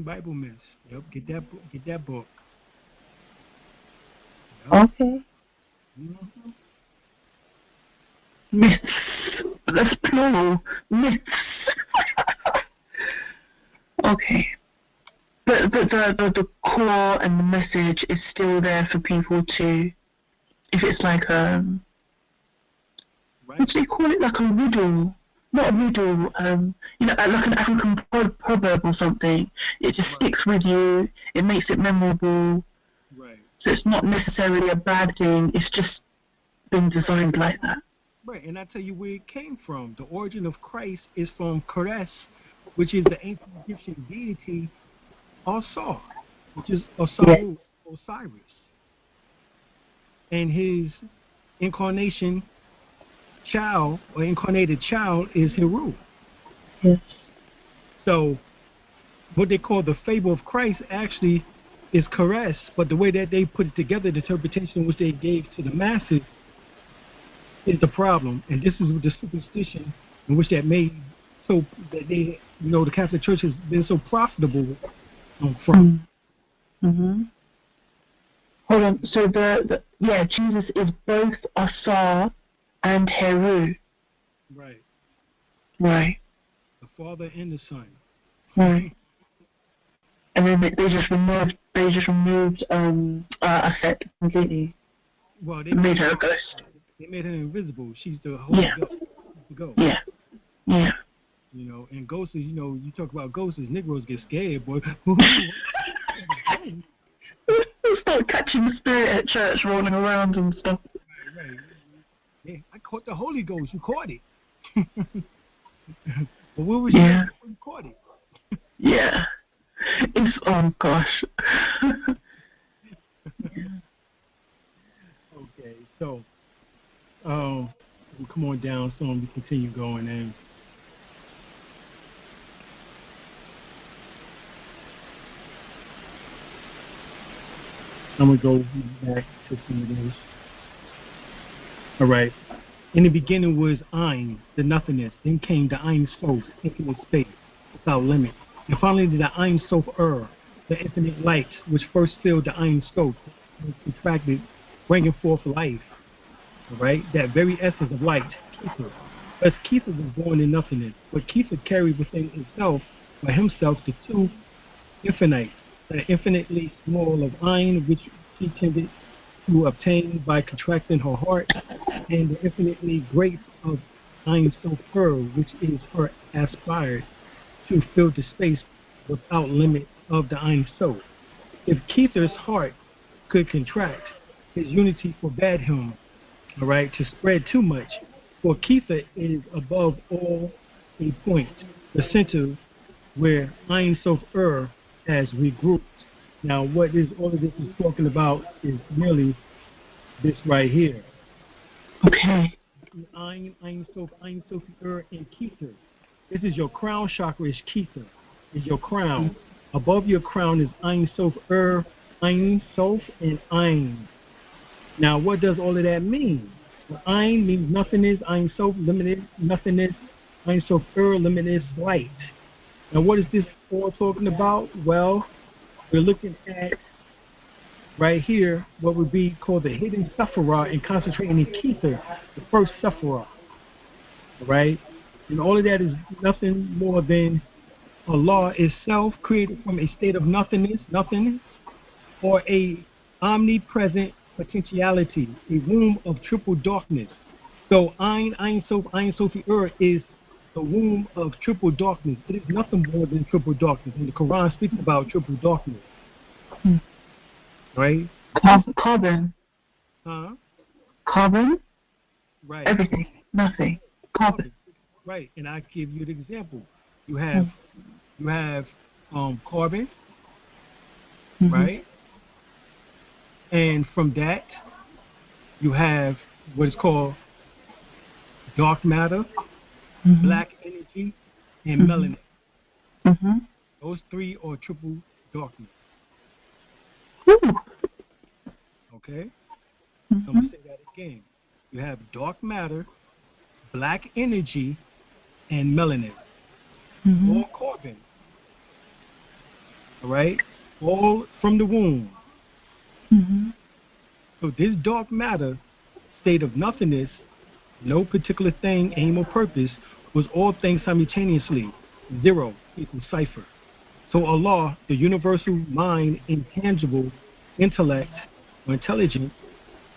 Bible myths. Yep. Get that book. Yep. Okay. Myths. That's plural. Myths. Okay. But the core and the message is still there for people to, if it's like what do they call it? Like a riddle. Not a riddle, you know, like an African proverb or something. It just sticks with you. It makes it memorable. Right. So it's not necessarily a bad thing. It's just been designed like that. Right, and I tell you where it came from. The origin of Christ is from Keres, which is the ancient Egyptian deity Osar, which is Osiris. And his incarnation child or incarnated child is Heru. Yes. So what they call the fable of Christ actually is Keres, but the way that they put it together, the interpretation which they gave to the masses is the problem. And this is the superstition in which that made so that they, you know, the Catholic Church has been so profitable from. Hold on. So Jesus is both Asar and Heru. Right. Right. The Father and the Son. Right. And then they just removed Aset completely. Well, they made her a ghost. They made her invisible. She's the Holy Ghost. Yeah. Yeah. You know, and ghosts is, you know, you talk about ghosts, Negroes get scared, boy. catching the spirit at church, rolling around and stuff. Right. Yeah, I caught the Holy Ghost. You caught it. But where was you Yeah. at before you caught it? Yeah. It's, oh gosh. Okay, so we'll come on down so we continue going in. I'm gonna go back to some of this. All right. In the beginning was Ein, the nothingness. Then came the Ein Sof, infinite space, without limit. And finally the Ein Sof the infinite light, which first filled the Ein Sof, and contracted, bringing forth life. All right. That very essence of light, Kether. Thus Kether was born in nothingness, but Kether carried within itself, by himself, the two infinites, the infinitely small of Ein, which she tended to obtain by contracting her heart, and the infinitely great of Ein Sof which is her aspired to fill the space without limit of the Ein Sof. If Kether's heart could contract, his unity forbade him, all right, to spread too much, for Kether is above all a point, the center where Ein Sof has regrouped. Now, what is all of this is talking about is merely this right here. Okay. Ein Sof, and Kether. This is your crown chakra, is Kether, is your crown. Above your crown is Ein Sof, Ein Sof, and Ein. Now, what does all of that mean? Well, Ein means nothingness, Ein Sof, limited nothingness, Ein Sof, limitless light. Now, what is this all talking about? Well, we're looking at right here what would be called the hidden Sephirah and concentrating in Kether, the first Sephirah. Right? And all of that is nothing more than Allah itself created from a state of nothingness, or a omnipresent potentiality, a womb of triple darkness. So Ein Sofi is the womb of triple darkness. It is nothing more than triple darkness. And the Quran speaks about triple darkness. Right? Carbon. Huh? Carbon? Right. Everything. Nothing. Carbon. Right. And I give you an example. You have carbon, right? And from that, you have what is called dark matter, black energy, and melanin. Those three are triple darkness. Okay? So I'm going to say that again. You have dark matter, black energy, and melanin. All carbon. All right? All from the womb. So this dark matter, state of nothingness, no particular thing, aim, or purpose, was all things simultaneously. Zero equals cipher. So Allah, the universal mind, intangible intellect, or intelligence,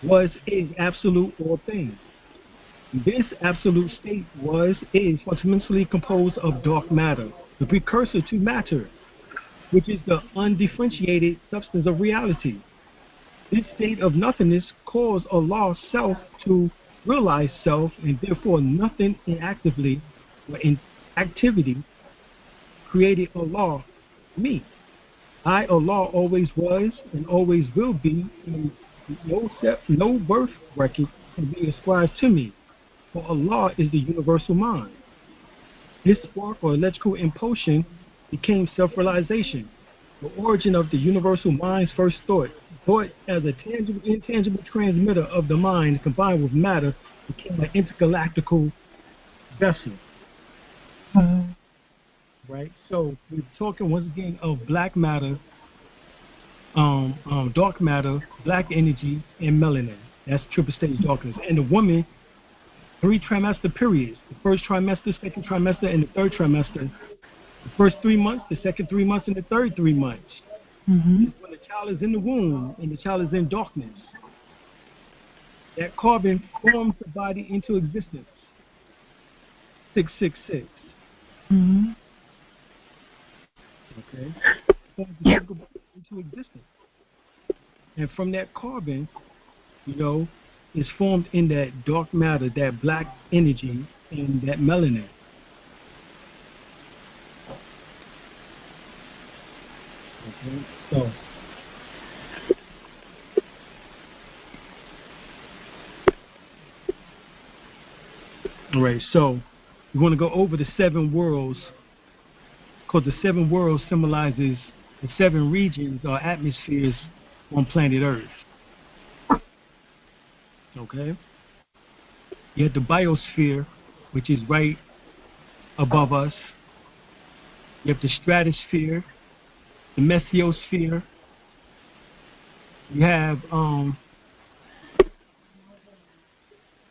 was, is absolute all things. This absolute state is fundamentally composed of dark matter, the precursor to matter, which is the undifferentiated substance of reality. This state of nothingness caused Allah self to realize self, and therefore nothing inactively or in activity created Allah, me. I, Allah, always was and always will be, and no birth record can be ascribed to me, for Allah is the universal mind. This spark or electrical impulsion became self-realization, the origin of the universal mind's first thought as a tangible, intangible transmitter of the mind combined with matter became an intergalactical vessel. Right? So we're talking once again of black matter, dark matter, black energy, and melanin. That's triple stage darkness. And the woman, 3 trimester periods. The first trimester, second trimester, and the third trimester. The first 3 months, the second 3 months, and the third 3 months. When the child is in the womb and the child is in darkness, that carbon forms the body into existence. 666. Okay? Forms the physical body into existence. And from that carbon, is formed in that dark matter, that black energy, and that melanin. Okay, so all right, so we want to go over the 7 worlds, because the 7 worlds symbolizes the 7 regions or atmospheres on planet Earth. Okay, you have the biosphere, which is right above us. You have the stratosphere, the mesosphere. You have the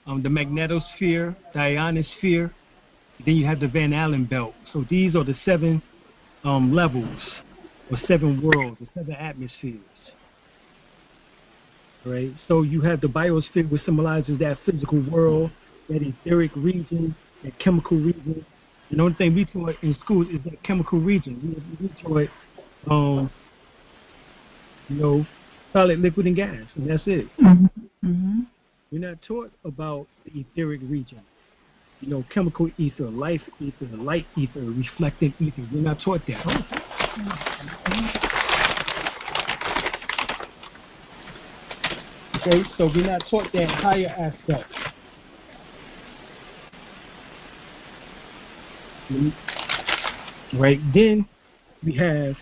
magnetosphere, the ionosphere. Then you have the Van Allen belt. So these are the 7 levels, or 7 worlds, or 7 atmospheres. Right. So you have the biosphere, which symbolizes that physical world, that etheric region, that chemical region. And the only thing we taught in school is that chemical region. We taught, solid, liquid, and gas, and that's it. Mm-hmm. We're not taught about the etheric region. Chemical ether, life ether, light ether, reflecting ether. We're not taught that. Okay, so we're not taught that higher aspect. Right, then we have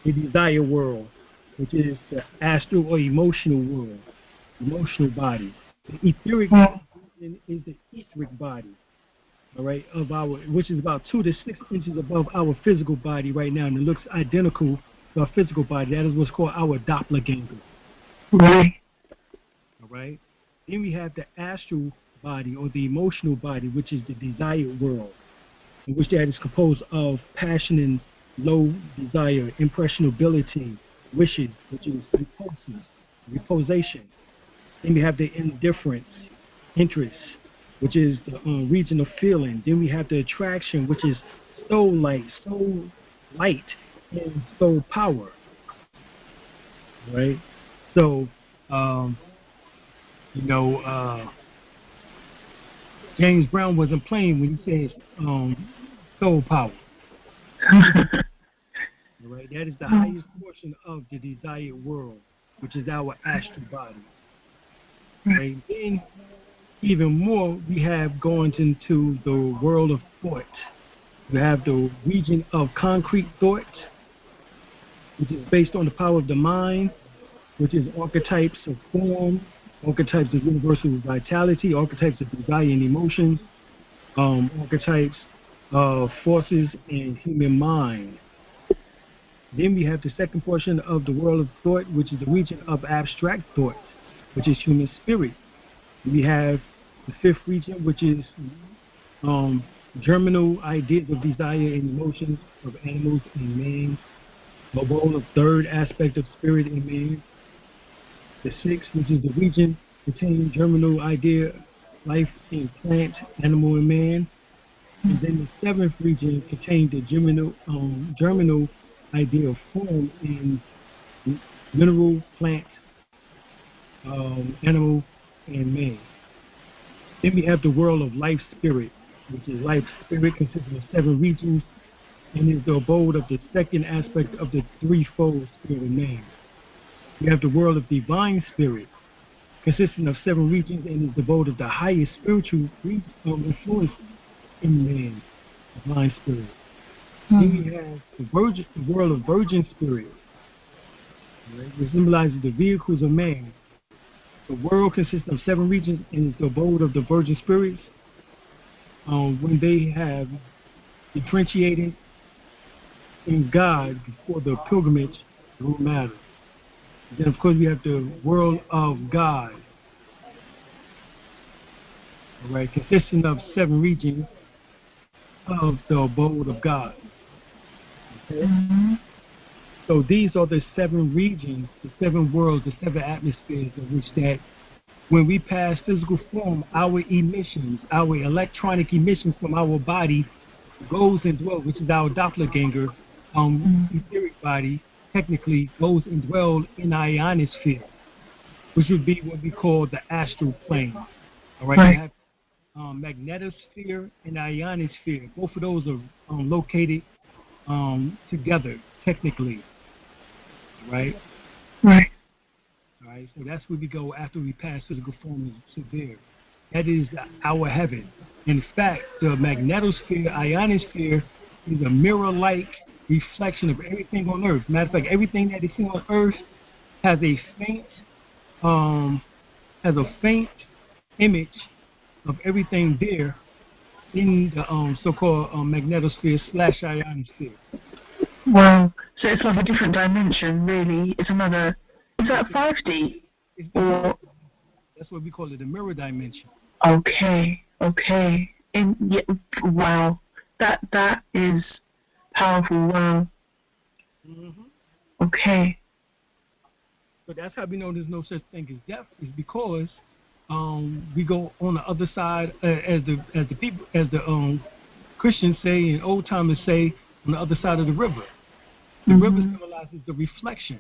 the desire world, which is the astral or emotional world, emotional body. The etheric is the etheric body, all right, which is about 2 to 6 inches above our physical body right now, and it looks identical to our physical body. That is what's called our doppelganger. Right. All right. Then we have the astral body, or the emotional body, which is the desired world, in which that is composed of passion and low desire, impressionability, wishes, which is reposation. Then we have the indifference, interest, which is the region of feeling. Then we have the attraction, which is soul light, and soul power. Right? So, James Brown wasn't playing when he said soul power. All right? That is the highest portion of the desired world, which is our astral body. Right? Then, even more, we have going into the world of thought. We have the region of concrete thought, which is based on the power of the mind, which is archetypes of form, archetypes of universal vitality, archetypes of desire and emotions, archetypes of forces in human mind. Then we have the second portion of the world of thought, which is the region of abstract thought, which is human spirit. We have the 5th region, which is germinal ideas of desire and emotions of animals and man. The role of 3rd aspect of spirit in man. The 6th, which is the region containing germinal idea, life in plant, animal, and man. And then the 7th region contains the germinal idea of form in mineral, plant, animal, and man. Then we have the world of life spirit, which is life spirit consisting of 7 regions and is the abode of the 2nd aspect of the threefold spirit of man. We have the world of divine spirit, consisting of 7 regions and is the abode of the highest spiritual influence in man, divine spirit. Then we have the world of virgin spirit, right, which symbolizes the vehicles of man. The world consists of 7 regions and is the abode of the virgin spirits when they have differentiated in God before the pilgrimage through matter. Then, of course, we have the world of God, all right, consisting of 7 regions of the abode of God. Okay? So these are the 7 regions, the 7 worlds, the 7 atmospheres in which that when we pass physical form, our emissions, our electronic emissions from our body goes and dwells, which is our doppelganger, etheric body, technically goes and dwells in the ionosphere, which would be what we call the astral plane. All right, you have magnetosphere and ionosphere. Both of those are located together technically, right? Right. All right, so that's where we go after we pass physical form to there. That is our heaven. In fact, the magnetosphere, ionosphere is a mirror-like reflection of everything on Earth. Matter of fact, everything that is seen on Earth has a faint image of everything there in the so-called magnetosphere / ionosphere. Wow. So it's like a different dimension, really. It's another. Is that 5D? Or that's what we call it, the mirror dimension. Okay. Yeah, wow. That is powerful. Wow. Mm-hmm. Okay. So that's how we know there's no such thing as death, is because we go on the other side, as the Christians say and old timers say, on the other side of the river. The river symbolizes the reflection.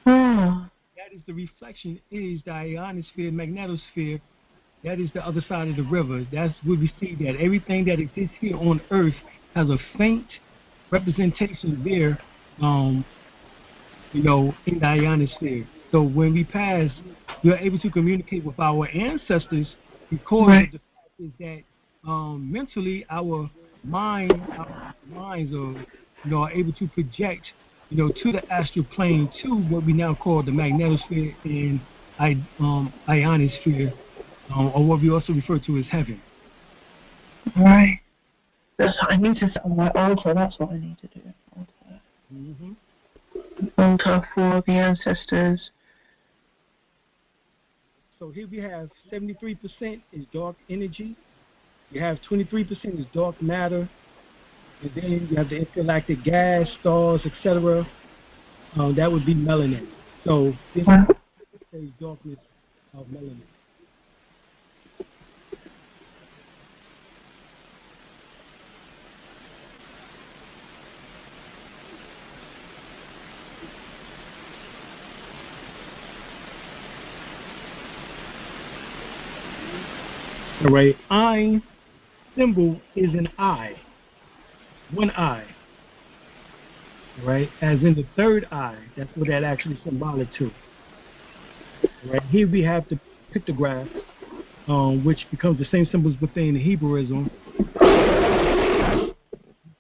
Oh. That is the reflection, is the ionosphere, magnetosphere. That is the other side of the river. That's where we see that everything that exists here on Earth has a faint representation there, in the ionosphere. So when we pass, we are able to communicate with our ancestors because of the fact is that mentally our minds are able to project, to the astral plane, to what we now call the magnetosphere and ionosphere, or what we also refer to as heaven. Right. I need to set on my altar. That's what I need to do. Altar. Mm-hmm. Altar for the ancestors. So here we have 73% is dark energy. You have 23% is dark matter. And then you have the intergalactic gas, stars, etc. That would be melanin. So this is darkness of melanin. All right, I symbol is an eye, one eye. All right, as in the third eye. That's what that actually is symbolic to. All right, here we have the pictograph, which becomes the same symbols within Hebrewism.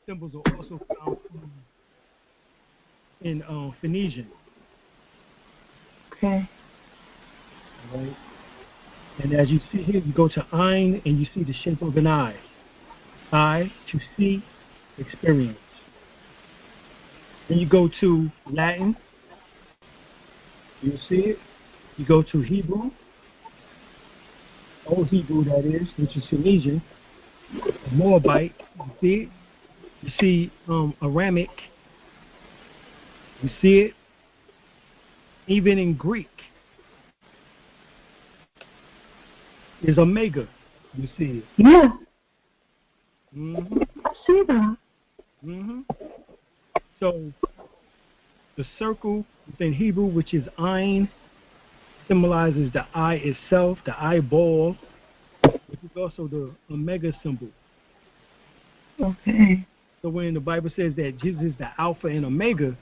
Symbols are also found in Phoenician. Okay. All right. And as you see here, you go to Ein and you see the shape of an eye. Eye, to see, experience. Then you go to Latin, you see it. You go to Hebrew, Old Hebrew that is, which is Phoenician, Moabite, you see it. You see Aramic, you see it. Even in Greek, is Omega, you see it. Yeah. Mm-hmm. I see that. Mm-hmm. So the circle within Hebrew, which is Ein, symbolizes the eye itself, the eyeball, which is also the Omega symbol. Okay. So when the Bible says that Jesus is the Alpha and Omega,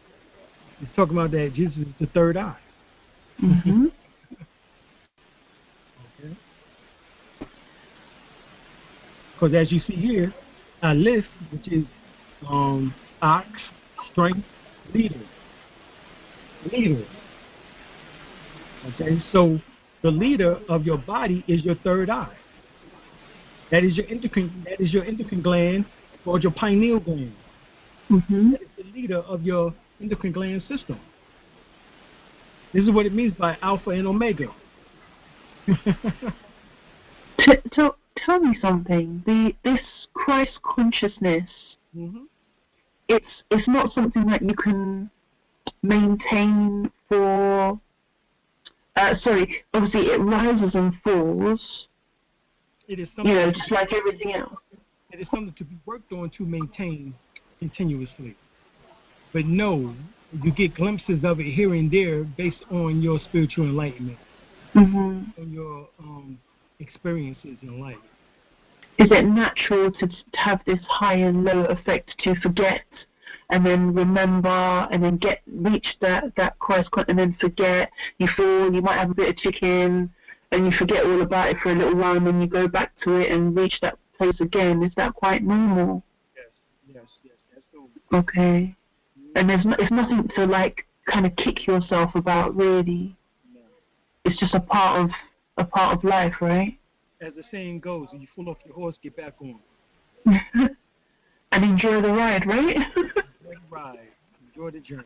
it's talking about that Jesus is the third eye. Mm-hmm. Okay. Because as you see here, Aleph, which is ox, strength, leader. Okay, so the leader of your body is your third eye. That is your endocrine gland called your pineal gland. Mm-hmm. That is the leader of your endocrine gland system. This is what it means by Alpha and Omega. Tell me something. This Christ consciousness, Mm-hmm. it's not something that you can maintain for. Obviously it rises and falls. It is something, just like everything else. it is something to be worked on to maintain continuously. but no, you get glimpses of it here and there based on your spiritual enlightenment, Mhm. on your experiences in life. Is it natural to have this high and low effect, to forget and then remember and then reach that Christ and then forget? You fall, you might have a bit of chicken and you forget all about it for a little while and then you go back to it and reach that place again. Is that quite normal? Yes, that's normal. Okay. And it's nothing to like kind of kick yourself about, really. No. It's just a part of life, right? As the saying goes, when you fall off your horse, get back on. And enjoy the ride, right? Enjoy the ride. Enjoy the journey.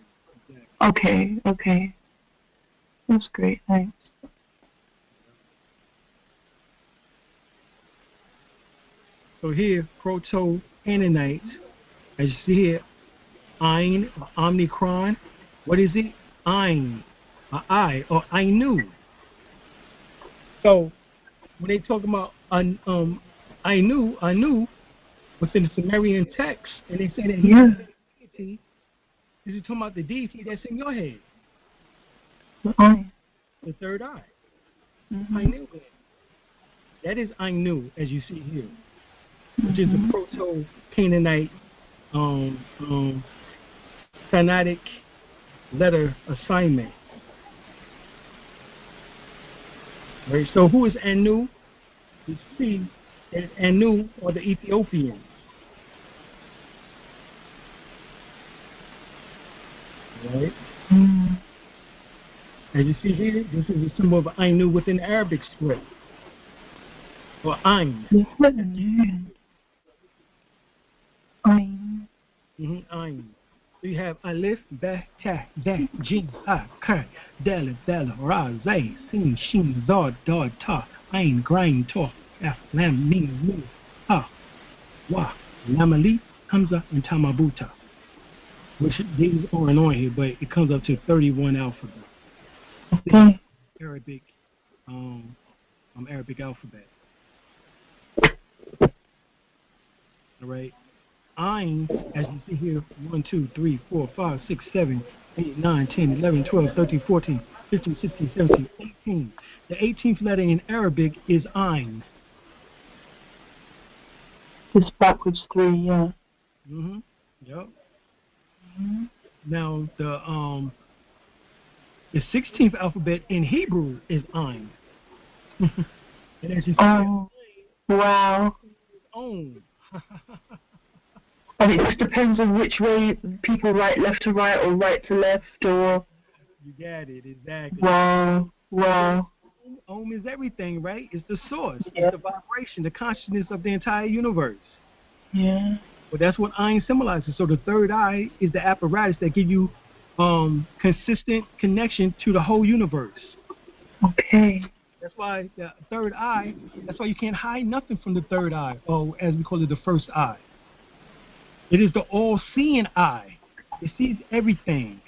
Exactly. Okay. That's great, thanks. So here, Proto-Canaanite, as you see here, Ein, or Omnicron. What is it? Ein, or I, or Ainu. So when they talk about Ainu within the Sumerian text, and they say that he's a deity, this is talking about the deity that's in your head. The eye. The third eye. Mm-hmm. Ainu. That is Ainu, as you see here, which is the Proto-Canaanite phonetic letter assignment. Right. So who is Anu? You see that Anu are the Ethiopians. Right. As you see here, this is a symbol of Anu within the Arabic script, or Ain. Ain. Ain. So you have Alif, Ba, Ta, Da, Jin, Ha, Ka, Dal, Dal, Ra, Zay, Sin, Shin, Zod, Dod, Ta, Ain, Grain, Tor, Kaf, Lam, Mim, Mu, Ha, Wa, Lamali, Hamza, and Tamabuta. Which these aren't on here, but it comes up to 31 alphabet. Okay. Arabic, Arabic alphabet. All right. Ain, as you see here, 1, 2, 3, 4, 5, 6, 7, 8, 9, 10, 11, 12, 13, 14, 15, 16, 17, 18. The 18th letter in Arabic is Ain. It's backwards 3, yeah. Yep. Now the 16th alphabet in Hebrew is Ain. And as you see, wow. Own. And it just depends on which way people write, left to right or right to left, or... You got it, exactly. Wow. Om is everything, right? It's the source. Yeah. It's the vibration, the consciousness of the entire universe. Yeah. But that's what Ain symbolizes. So the third eye is the apparatus that give you consistent connection to the whole universe. Okay. That's why the third eye, that's why you can't hide nothing from the third eye, or as we call it, the first eye. It is the all-seeing eye. It sees everything.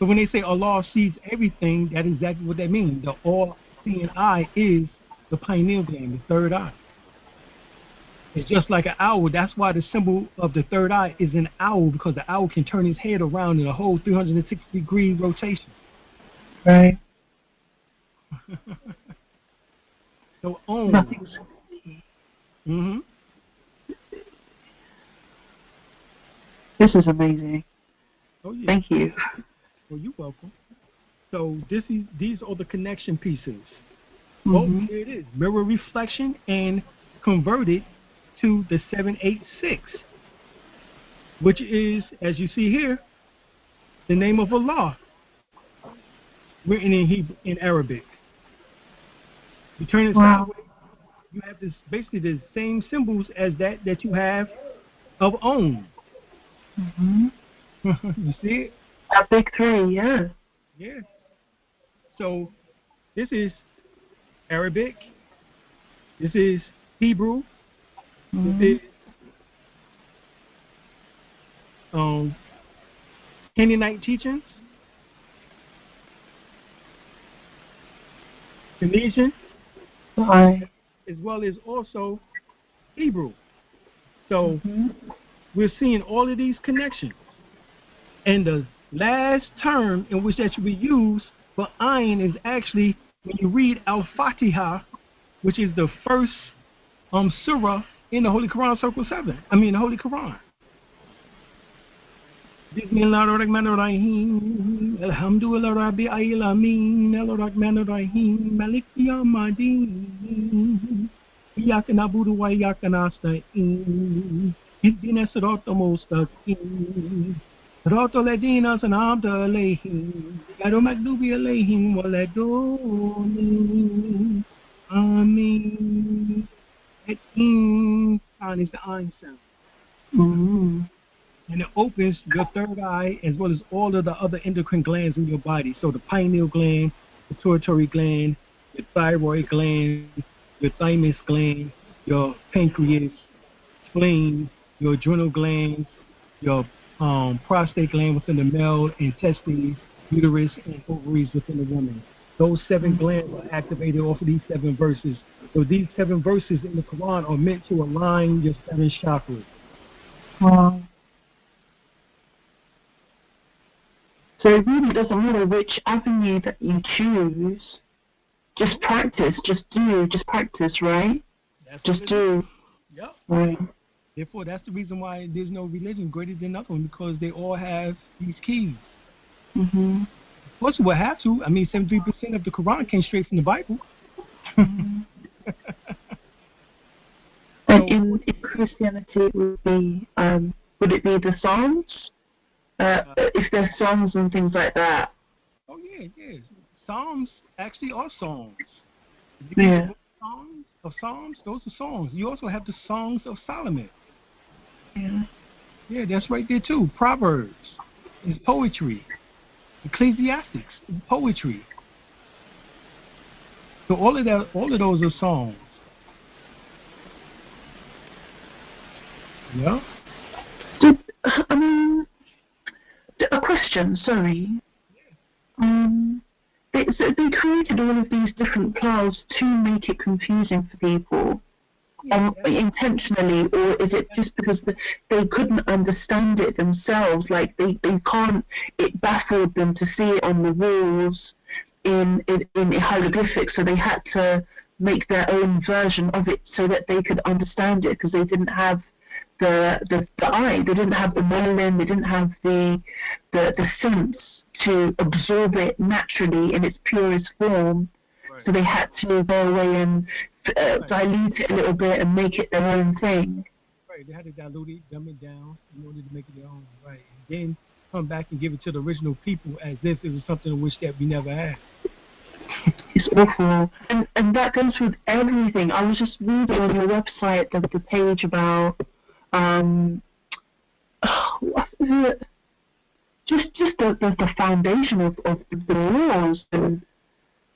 So when they say Allah sees everything, that is exactly what that means. The all-seeing eye is the pineal gland, the third eye. It's just like an owl. That's why the symbol of the third eye is an owl, because the owl can turn his head around in a whole 360-degree rotation. Right. So, Nothing's... This is amazing. Oh, yeah. Thank you. Well, you're welcome. So these are the connection pieces. Oh, here it is. Mirror reflection and converted to the 786, which is, as you see here, the name of Allah, written in Arabic. You turn it sideways, you have this basically the same symbols as that you have of Om. You see it? A big 3, yeah. Yeah. So this is Arabic. This is Hebrew. This is Canaanite teachings. Phoenician. As well as also Hebrew. So we're seeing all of these connections. And the last term in which that should be used for ayin is actually when you read Al-Fatiha, which is the first surah in the Holy Quran, Circle 7. I mean, the Holy Quran. Bismillahirrahmanirrahim. Alhamdulillah Rabbil Alamin. Ar-Rahmanirrahim. Malik Yawmiddin. Iyyaka na'budu wa iyyaka nasta'in. Ihdina as-siratal mustaqim. Siratal ladzina an'amta 'alaihim. Ghayril maghdubi 'alaihim waladdallin. Amin. That sound is the ayin sound. Mm-hmm. And it opens your third eye as well as all of the other endocrine glands in your body. So the pineal gland, the pituitary gland, your thyroid gland, your thymus gland, your pancreas, spleen, your adrenal glands, your prostate gland within the male, intestines, uterus, and ovaries within the woman. Those 7 glands are activated off of these 7 verses. So these 7 verses in the Quran are meant to align your 7 chakras. Wow. So it really doesn't matter which avenue that you choose. Just practice, just practice, right? Just do. Yep. Right. Therefore, that's the reason why there's no religion greater than other one, because they all have these keys. Mm-hmm. Of course, we'll have to. I mean, 73% of the Quran came straight from the Bible. Mm-hmm. And in Christianity, it would it be the Psalms? If there's songs and things like that. Oh yeah. Psalms actually are songs. Yeah. Songs of Psalms, those are songs. You also have the Songs of Solomon. Yeah. Yeah, that's right there too. Proverbs is poetry. Ecclesiastics is poetry. So all of those are songs. Yeah. A question, sorry. They created all of these different clouds to make it confusing for people, intentionally, or is it just because they couldn't understand it themselves? Like they can't. It baffled them to see it on the walls in hieroglyphics, so they had to make their own version of it so that they could understand it, because they didn't have the eye, they didn't have the melanin, they didn't have the sense to absorb it naturally in its purest form. Right. So they had to go away and dilute it a little bit and make it their own thing. Right, they had to dilute it, dumb it down in order to make it their own. Right, and then come back and give it to the original people as if it was something in which that we never had. It's awful, and that goes with everything. I was just reading on your website the page about what is it? Just the foundation of the laws, and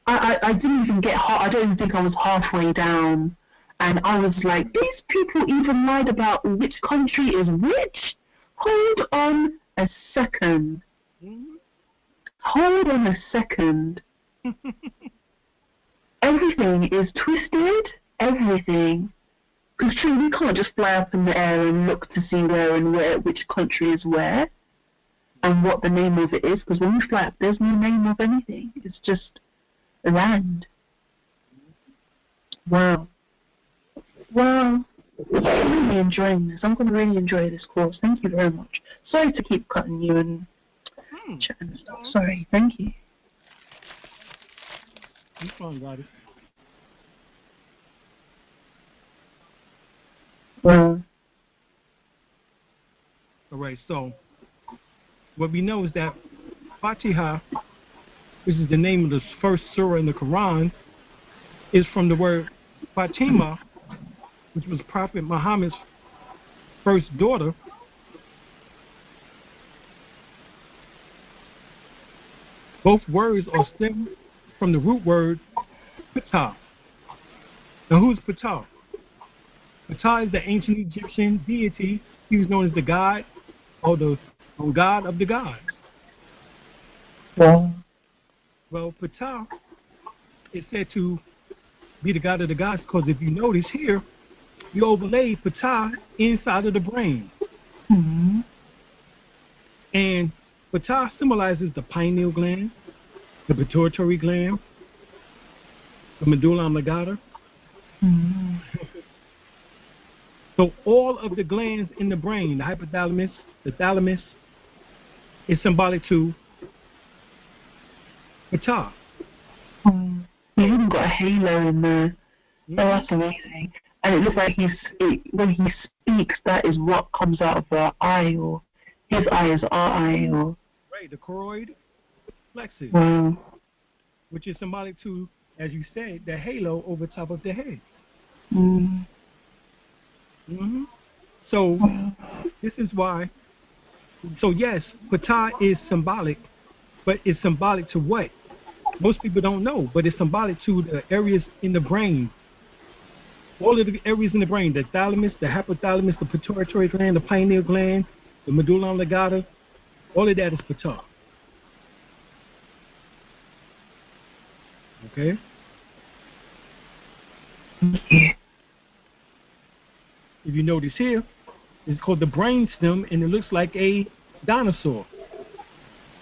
I didn't even get I don't even think I was halfway down, and I was like, these people even lied about which country is which. Hold on a second. Mm-hmm. Hold on a second. Everything is twisted. Everything. Because true, we can't just fly up in the air and look to see which country is where, and what the name of it is. Because when we fly up, there's no name of anything. It's just a land. Wow. Well, I'm really enjoying this. I'm going to really enjoy this course. Thank you very much. Sorry to keep cutting you and chatting and stuff. Sorry. Thank you. You fun, got it. Well. All right, so what we know is that Fatiha, which is the name of the first surah in the Quran, is from the word Fatima, which was Prophet Muhammad's first daughter. Both words are stemmed from the root word Ptah. Now, who's Ptah? Ptah is the ancient Egyptian deity. He was known as the god, or the god of the gods. Well, Ptah is said to be the god of the gods because if you notice here, you overlay Ptah inside of the brain. Mm-hmm. And Ptah symbolizes the pineal gland, the pituitary gland, the medulla oblongata. Mm-hmm. So all of the glands in the brain, the hypothalamus, the thalamus, is symbolic to Ptah. He's even got a halo in there. Mm-hmm. Oh, that's amazing. And it looks like when he speaks, that is what comes out of the eye, or his eye is our eye, or... Right, the choroid plexus, Wow. which is symbolic to, as you said, the halo over top of the head. Mm. Mm-hmm. So this is why. So yes, Ptah is symbolic, but it's symbolic to what? Most people don't know, but it's symbolic to the areas in the brain. All of the areas in the brain, the thalamus, the hypothalamus, the pituitary gland, the pineal gland, the medulla oblongata, all of that is Ptah. Okay? If you notice here, it's called the brainstem, and it looks like a dinosaur.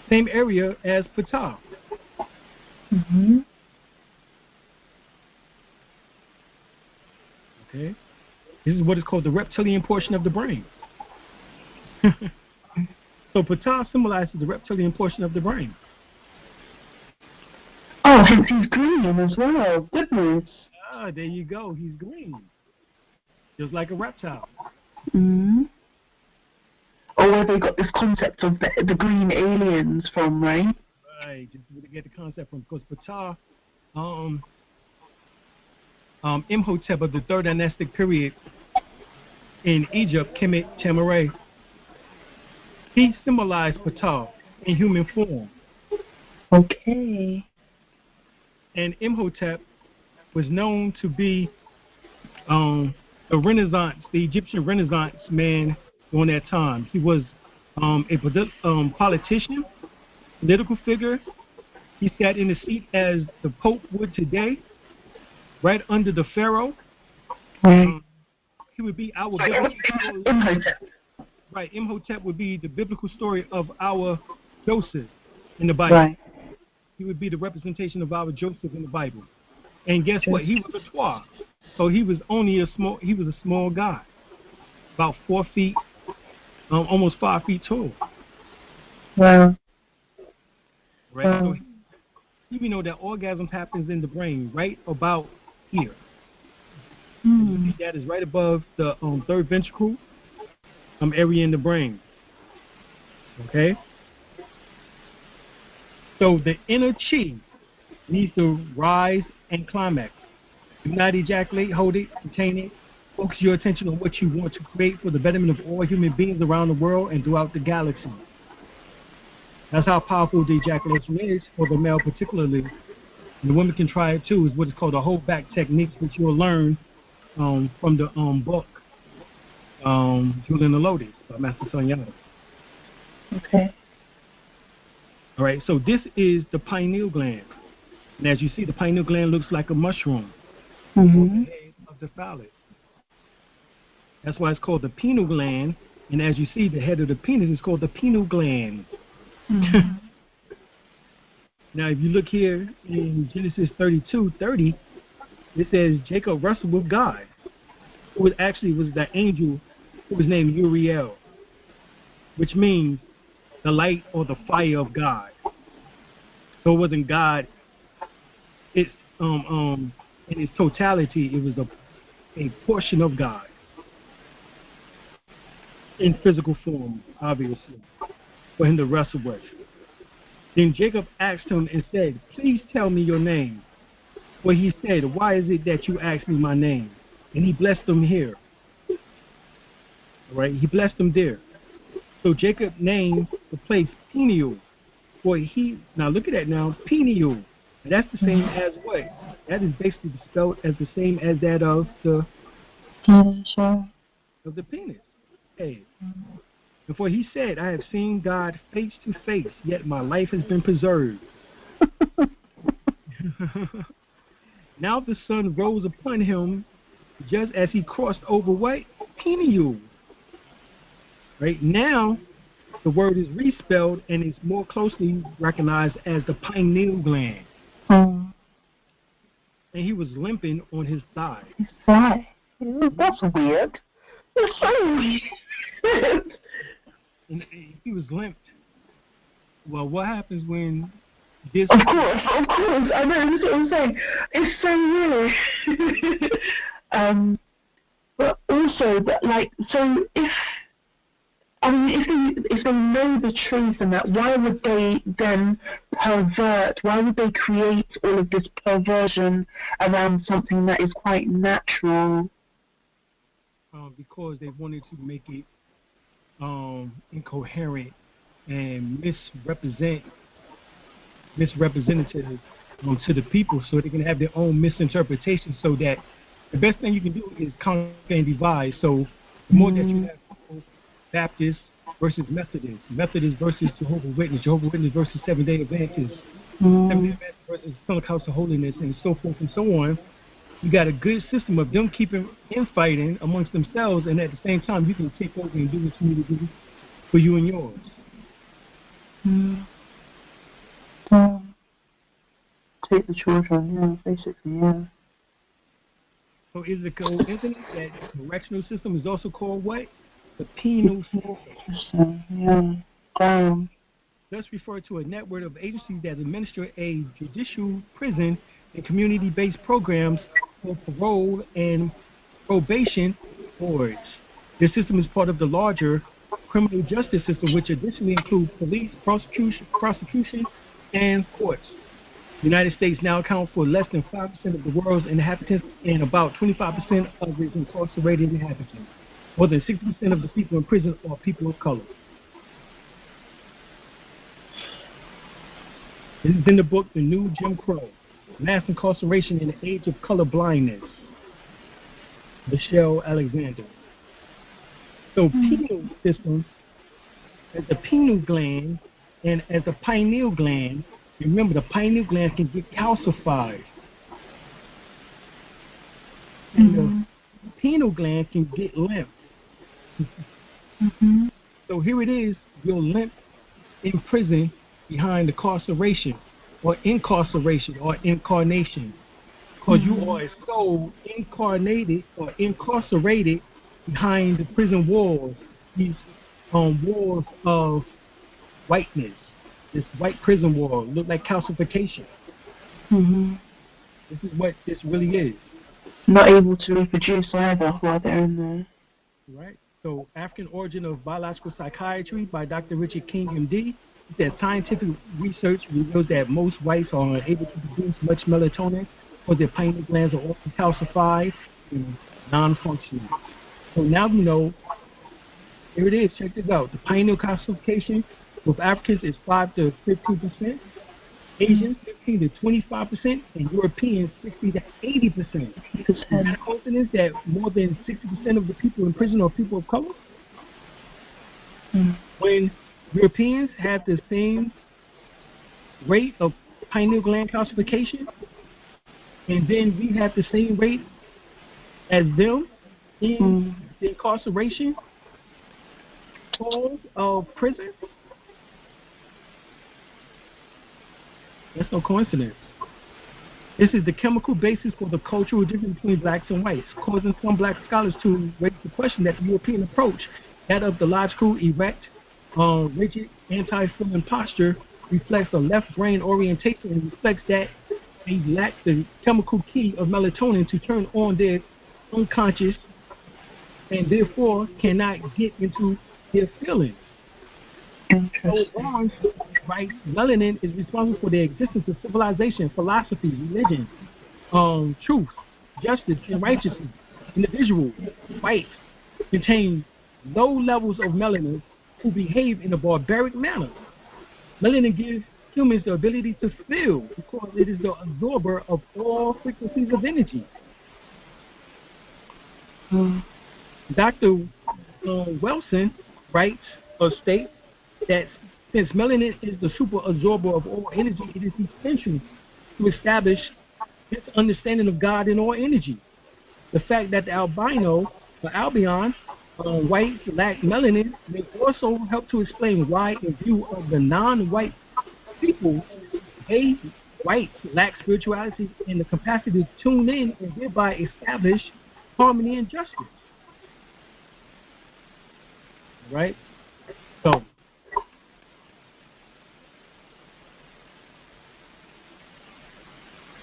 Same area as Ptah. Mm-hmm. Okay? This is what is called the reptilian portion of the brain. So Ptah symbolizes the reptilian portion of the brain. Oh, hence he's green as well. Goodness. Ah, there you go. He's green. Just like a reptile. Mm-hmm. Or where they got this concept of the green aliens from, right? Right. Just to get the concept from, because Ptah, Imhotep of the third dynastic period in Egypt, Kemet Tamaray, he symbolized Ptah in human form. Okay. And Imhotep was known to be the Renaissance, the Egyptian Renaissance man during that time. He was a politician, political figure. He sat in the seat as the Pope would today, right under the Pharaoh. Right. He would be our So biblical story. Imhotep. Right, Imhotep would be the biblical story of our Joseph in the Bible. Right. He would be the representation of our Joseph in the Bible. And guess what? He was a Twa. So he was a small guy, about 4 feet, almost 5 feet tall. Wow. Right. So we know that orgasm happens in the brain, right about here. You see that is right above the third ventricle area in the brain. Okay. So the inner chi needs to rise and climax. Do not ejaculate, hold it, contain it. Focus your attention on what you want to create for the betterment of all human beings around the world and throughout the galaxy. That's how powerful the ejaculation is for the male particularly. And the women can try it too. It's what is called a hold back technique, which you'll learn from the book Julian the Lotus by Master Sunyata. Okay. All right, so this is the pineal gland. And as you see, the pineal gland looks like a mushroom on the head of the phallus. That's why it's called the pineal gland. And as you see, the head of the penis is called the pineal gland. Mm-hmm. Now, if you look here in Genesis 32:30, it says Jacob wrestled with God, who was the angel who was named Uriel, which means the light or the fire of God. So it wasn't God. It's in its totality, it was a portion of God in physical form, obviously, for him to wrestle with. Then Jacob asked him and said, "Please tell me your name." Well, he said, "Why is it that you ask me my name?" And he blessed him here. All right, he blessed him there. So Jacob named the place Peniel. Now look at that now, Peniel. And that's the same as what? That is basically spelled as the same as that of the penis. Hey. And for he said, "I have seen God face to face, yet my life has been preserved." Now the sun rose upon him just as he crossed over what? Peniel. Right now, the word is respelled and is more closely recognized as the pineal gland. And he was limping on his thigh. His thigh? That's weird. That's so weird. And he was limped. Well, what happens when this... Of course. I know, that's what I'm saying. It's so weird. But also, so if they know the truth and that, why would they then pervert? Why would they create all of this perversion around something that is quite natural? Because they wanted to make it incoherent and misrepresentative to the people, so they can have their own misinterpretation. So that the best thing you can do is conquer and divide. So the more that you have people, Baptists versus Methodists, Methodists versus Jehovah's Witness, Jehovah's Witness versus Seventh-day Adventists, Seventh-day Adventists versus Pentecostal of Holiness, and so forth and so on. You got a good system of them keeping infighting amongst themselves, and at the same time, you can take over and do what you need to do for you and yours. Take the children, yeah, basically, yeah. So is it coincidence that the correctional system is also called what? The penal system. Yeah. Thus refer to a network of agencies that administer a judicial prison and community-based programs for parole and probation boards. This system is part of the larger criminal justice system, which additionally includes police, prosecution, and courts. The United States now accounts for less than 5% of the world's inhabitants and about 25% of its incarcerated inhabitants. More than 60% of the people in prison are people of color. This is in the book, The New Jim Crow, Mass Incarceration in the Age of Color Blindness, Michelle Alexander. So penal system, as the penal gland and as the pineal gland, remember the pineal gland can get calcified. And the penal gland can get limp. So here it is, you're limp in prison behind incarceration or incarnation, because you are so incarnated or incarcerated behind the prison walls, these walls of whiteness, this white prison wall, look like calcification. This is what this really is. Not able to reproduce either while they're in there. Right. So, African Origin of Biological Psychiatry by Dr. Richard King, M.D. That scientific research reveals that most whites are unable to produce much melatonin because their pineal glands are often calcified and non-functioning. So now we know, here it is, check this out. The pineal calcification with Africans is 5 to 15%, Asians 15 to 25%, and Europeans 60 to 80%. Is that a coincidence that more than 60% of the people in prison are people of color? When Europeans have the same rate of pineal gland calcification, and then we have the same rate as them in the incarceration halls of prison, that's no coincidence. This is the chemical basis for the cultural difference between blacks and whites, causing some black scholars to raise the question that the European approach, that of the logical, erect, rigid, anti-feeling posture, reflects a left brain orientation and reflects that they lack the chemical key of melatonin to turn on their unconscious and therefore cannot get into their feelings. So Barnes writes, melanin is responsible for the existence of civilization, philosophy, religion, truth, justice, and righteousness. Individuals, whites, contain low levels of melanin who behave in a barbaric manner. Melanin gives humans the ability to feel because it is the absorber of all frequencies of energy. Dr. Wilson writes or states that since melanin is the super absorber of all energy, it is essential to establish this understanding of God in all energy. The fact that the albino, or albion, whites lack melanin may also help to explain why, in view of the non-white people, they whites lack spirituality and the capacity to tune in and thereby establish harmony and justice. Right? So,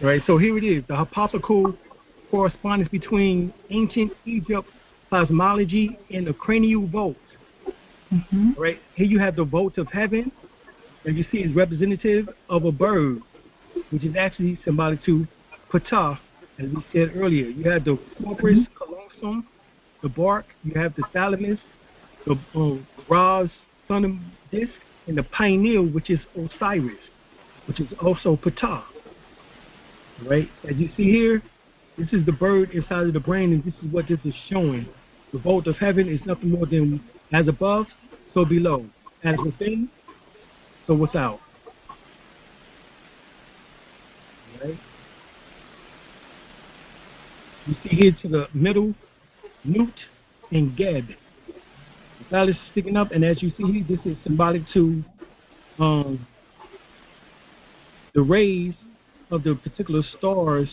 right, so here it is, the hypothetical correspondence between ancient Egypt cosmology and the cranial vault. Right, here you have the vault of heaven, and you see it's representative of a bird, which is actually symbolic to Ptah, as we said earlier. You have the corpus callosum, the bark, you have the thalamus, the Ra's sun disk, and the pineal, which is Osiris, which is also Ptah. Right? As you see here, this is the bird inside of the brain, and this is what this is showing. The vault of heaven is nothing more than as above, so below. As within, so without. Right? You see here to the middle, Nut and Geb. The phallus is sticking up, and as you see here, this is symbolic to the rays of the particular stars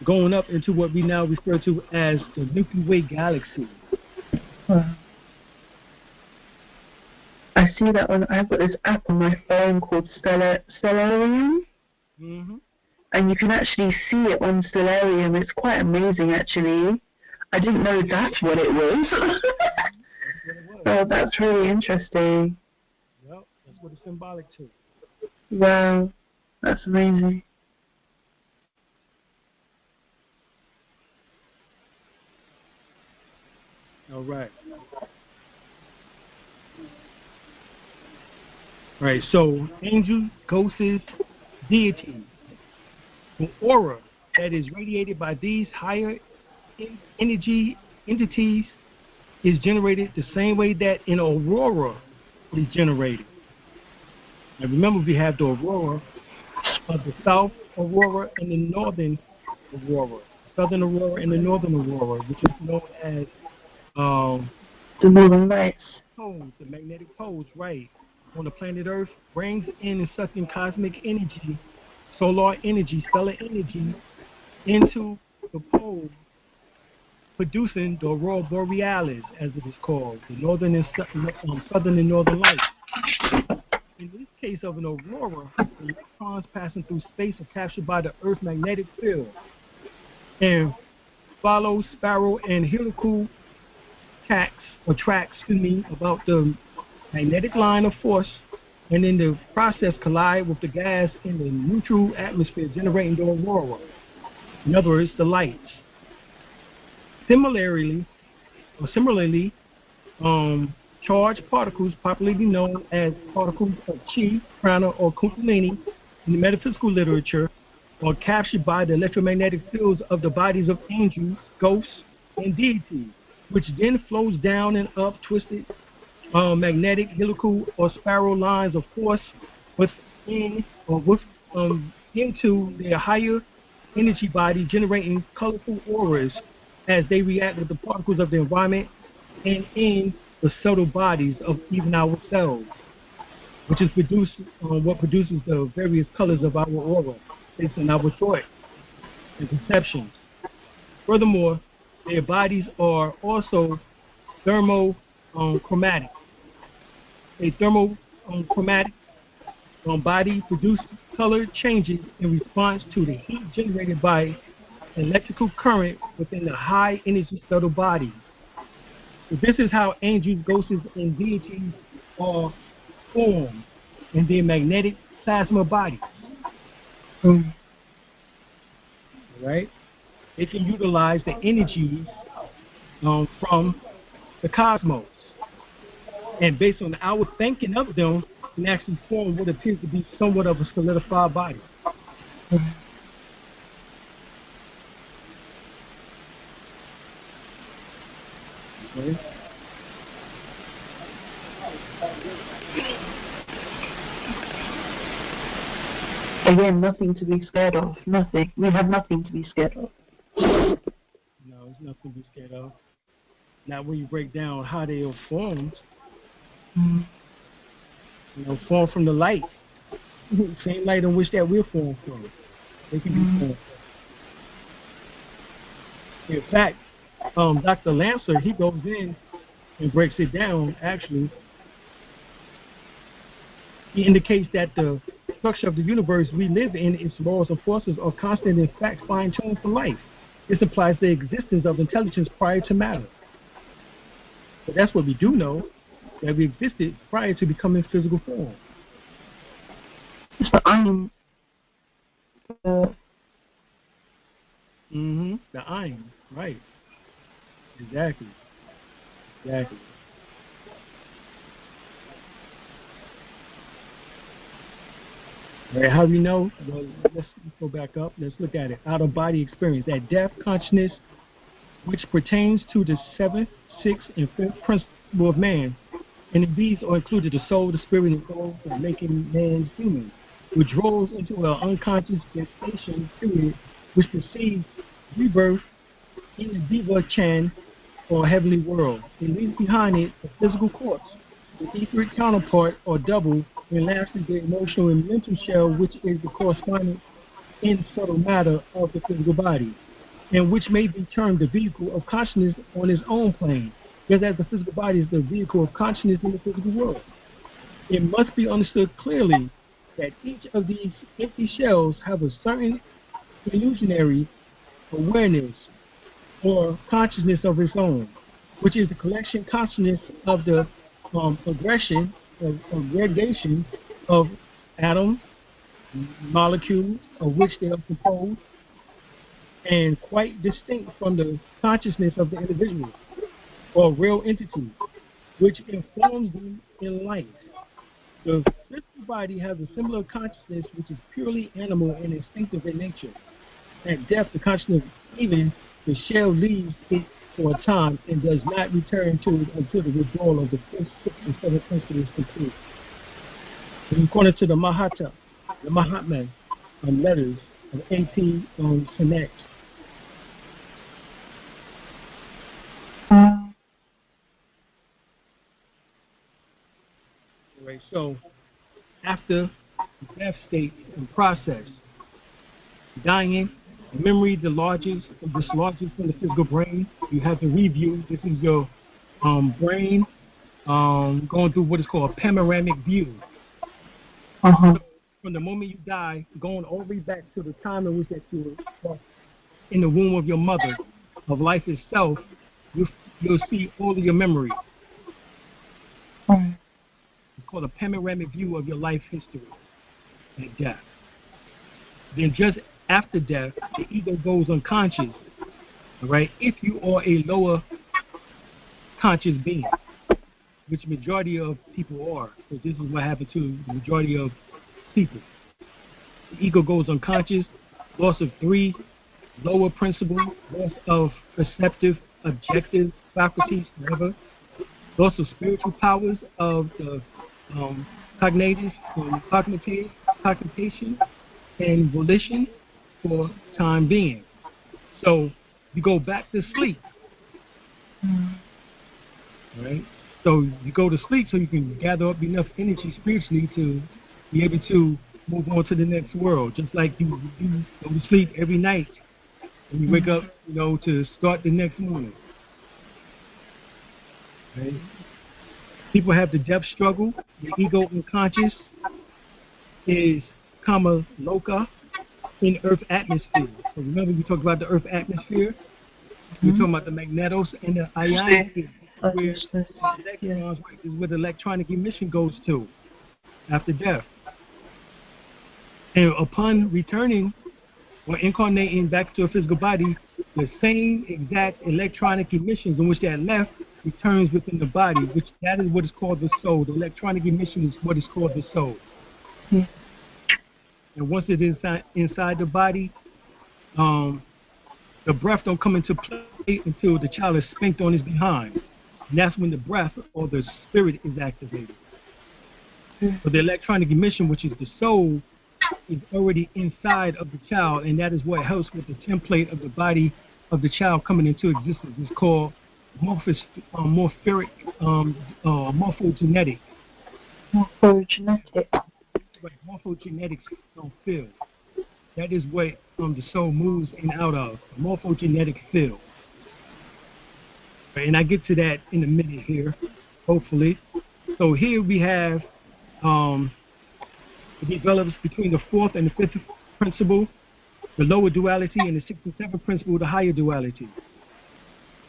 going up into what we now refer to as the Milky Way galaxy. I see that one. I've got this app on my phone called Stellarium, and you can actually see it on Stellarium. It's quite amazing, actually. I didn't know that's what it was. Oh, that's really interesting. Yep, that's what it's symbolic to. Wow, that's amazing. All right. All right, so angels, ghosts, deities. The aura that is radiated by these higher energy entities is generated the same way that an aurora is generated. Now remember, we have the aurora of the south aurora and the northern aurora, southern aurora and the northern aurora, which is known as the northern lights. Poles, the magnetic poles, right, on the planet Earth, brings in and sucks in cosmic energy, solar energy, stellar energy into the pole, producing the aurora borealis, as it is called, the northern and southern and northern lights. In this case of an aurora, the electrons passing through space are captured by the Earth's magnetic field and follow spiral and helical tracks about the magnetic line of force, and in the process collide with the gas in the neutral atmosphere, generating the aurora. In other words, the lights. Similarly, charged particles, popularly known as particles of chi, prana, or kundalini in the metaphysical literature, are captured by the electromagnetic fields of the bodies of angels, ghosts, and deities, which then flows down and up twisted magnetic, helical, or spiral lines of force into their higher energy body, generating colorful auras as they react with the particles of the environment and in the subtle bodies of even ourselves, which is what produces the various colors of our aura based on our thought and perceptions. Furthermore, their bodies are also thermochromatic. A thermochromatic body produces color changes in response to the heat generated by electrical current within the high energy subtle body. So this is how angels, ghosts, and deities are formed in their magnetic plasma bodies. Right? They can utilize the energies from the cosmos. And based on our thinking of them, can actually form what appears to be somewhat of a solidified body. Okay. Again, nothing to be scared of. Nothing. We have nothing to be scared of. No, there's nothing to be scared of. Now, when you break down how they are formed, Mm. formed from the light, same light in which that we're formed from. They can be formed. In fact, Dr. Lancer, he goes in and breaks it down. Actually, he indicates that the structure of the universe we live in, its laws and forces are constant and in fact fine-tuned for life. This implies the existence of intelligence prior to matter. But that's what we do know, that we existed prior to becoming physical form. It's the iron. The iron, right. Exactly. Exactly. All right, how do we know? Well, let's go back up. Let's look at it. Out-of-body experience. That death consciousness, which pertains to the seventh, sixth, and fifth principle of man. And in these are included the soul, the spirit, and soul for making man human, which rolls into an unconscious gestation period, which precedes rebirth in the Diva Chan or heavenly world. It leaves behind it a physical corpse, the etheric counterpart or double, and lastly the emotional and mental shell, which is the corresponding in subtle matter of the physical body, and which may be termed the vehicle of consciousness on its own plane, just as the physical body is the vehicle of consciousness in the physical world. It must be understood clearly that each of these empty shells have a certain illusionary awareness or consciousness of its own, which is the collection consciousness of the progression of gradation of atoms, molecules of which they are composed, and quite distinct from the consciousness of the individual or real entity, which informs them in life. The physical body has a similar consciousness which is purely animal and instinctive in nature. At death, the consciousness, even the shell leaves it for a time and does not return to it until the withdrawal of the fifth, sixth, and seventh principle is complete. And according to the Mahatma letters of A.P. Sinek. Right, so after the death state and process, dying, memory dislodges from the physical brain. You have to review. This is your brain going through what is called a panoramic view. So from the moment you die, going all the way back to the time in which that you were in the womb of your mother, of life itself, you'll see all of your memories. It's called a panoramic view of your life history at death. Then just after death, the ego goes unconscious, all right, if you are a lower conscious being, which majority of people are. So this is what happened to the majority of people. The ego goes unconscious, loss of 3 lower principles, loss of perceptive, objective faculties forever, loss of spiritual powers of the cognitive and cognition and volition for time being. So you go back to sleep. Right? So you go to sleep so you can gather up enough energy spiritually to be able to move on to the next world. Just like you go to sleep every night and you wake up, to start the next morning. Right? People have the death struggle. The ego unconscious is kama loka in Earth atmosphere. So remember we talked about the Earth atmosphere? We're talking about the magnetos and the ionosphere. Where electrons, right, is where the electronic emission goes to after death. And upon returning or incarnating back to a physical body, the same exact electronic emissions in which they had left returns within the body, which that is what is called the soul. The electronic emission is what is called the soul. And once it is inside the body, the breath don't come into play until the child is spanked on his behind. And that's when the breath or the spirit is activated. But the electronic emission, which is the soul, is already inside of the child, and that is what helps with the template of the body of the child coming into existence. It's called morphous, morpheric, morphogenetic. Morphogenetic. Right, morphogenetics field. That is what the soul moves in and out of, the morphogenetic field. Right, and I get to that in a minute here, hopefully. So here we have it develops between the fourth and the fifth principle, the lower duality, and the sixth and seventh principle, the higher duality.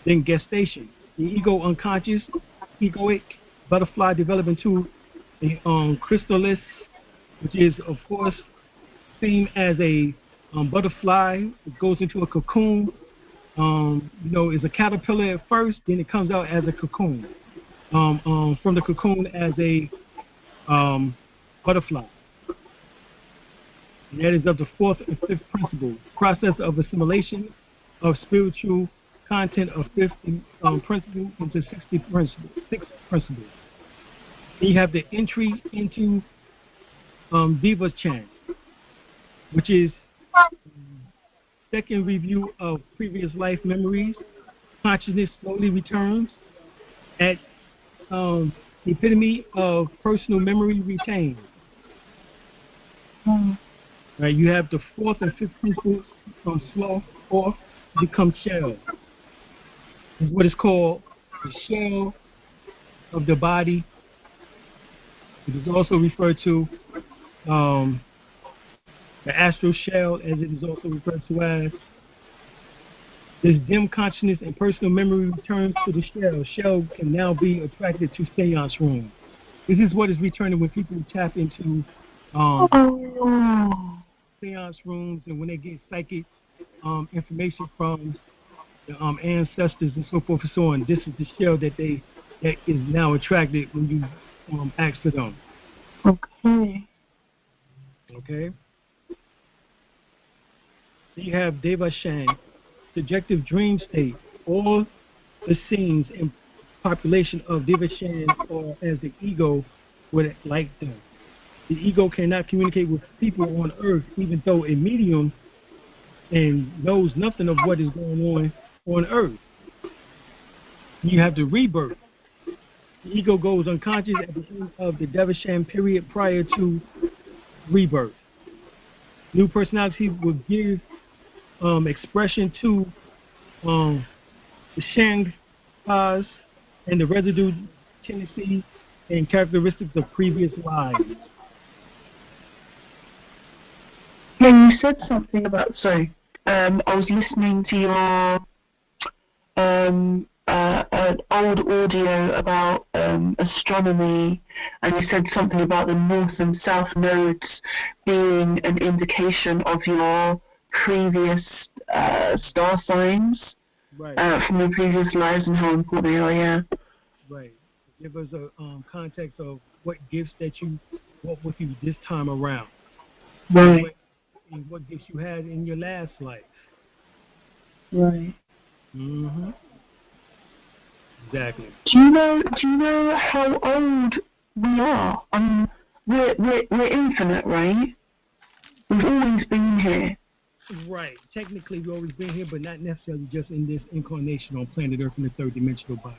Then gestation, the ego unconscious, egoic butterfly develop into a chrysalis, which is of course seen as a butterfly. It goes into a cocoon. Is a caterpillar at first, then it comes out as a cocoon. From the cocoon as a butterfly. And that is of the fourth and fifth principle, process of assimilation of spiritual content of fifth principle into sixth principle. Then you have the entry into Diva Chan, which is second review of previous life memories. Consciousness slowly returns at the epitome of personal memory retained. Right, you have the fourth and fifth principles from slough off to become shell. It's what is called the shell of the body. It is also referred to the astral shell, as it is also referred to as. This dim consciousness and personal memory returns to the shell. Shell can now be attracted to seance room. This is what is returning when people tap into seance rooms and when they get psychic information from the ancestors and so forth and so on. This is the shell that is now attracted when you ask for them. Okay. Then you have Devashan, subjective dream state. All the scenes and population of Devashan or as the ego would like them. The ego cannot communicate with people on earth, even though a medium and knows nothing of what is going on earth. You have the rebirth. The ego goes unconscious at the end of the Devashan period prior to rebirth. New personality will give expression to the Shangha's and the residue tendencies and characteristics of previous lives. Yeah, you said something about, sorry, I was listening to your old audio about astronomy, and you said something about the north and south nodes being an indication of your previous star signs, Right. from your previous lives and how important they are, yeah. Right. Give us a context of what gifts that you brought with you this time around. Right. And what gifts you had in your last life. Right. Mm-hmm. Exactly. Do you know how old we are? We're infinite, right? We've always been here. Right. Technically, we've always been here, but not necessarily just in this incarnation on planet Earth in the third dimensional body.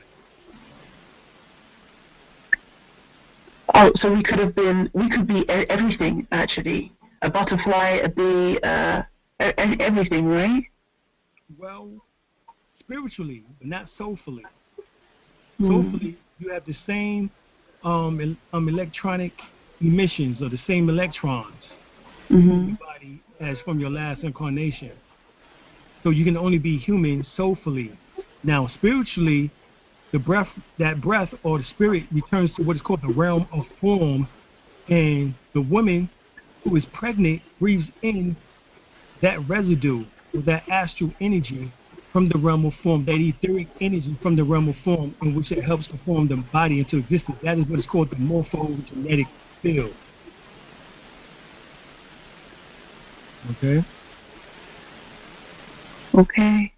Oh, so we could be everything, actually. A butterfly, a bee, everything, right? Well, spiritually, but not soulfully. Soulfully, you have the same electronic emissions or the same electrons in your body as from your last incarnation. So you can only be human soulfully. Now, spiritually, that breath or the spirit returns to what is called the realm of form, and the woman who is pregnant breathes in that residue or that astral energy from the realm of form, that etheric energy from the realm of form, in which it helps to form the body into existence. That is what is called the morphogenetic field. Okay. Okay.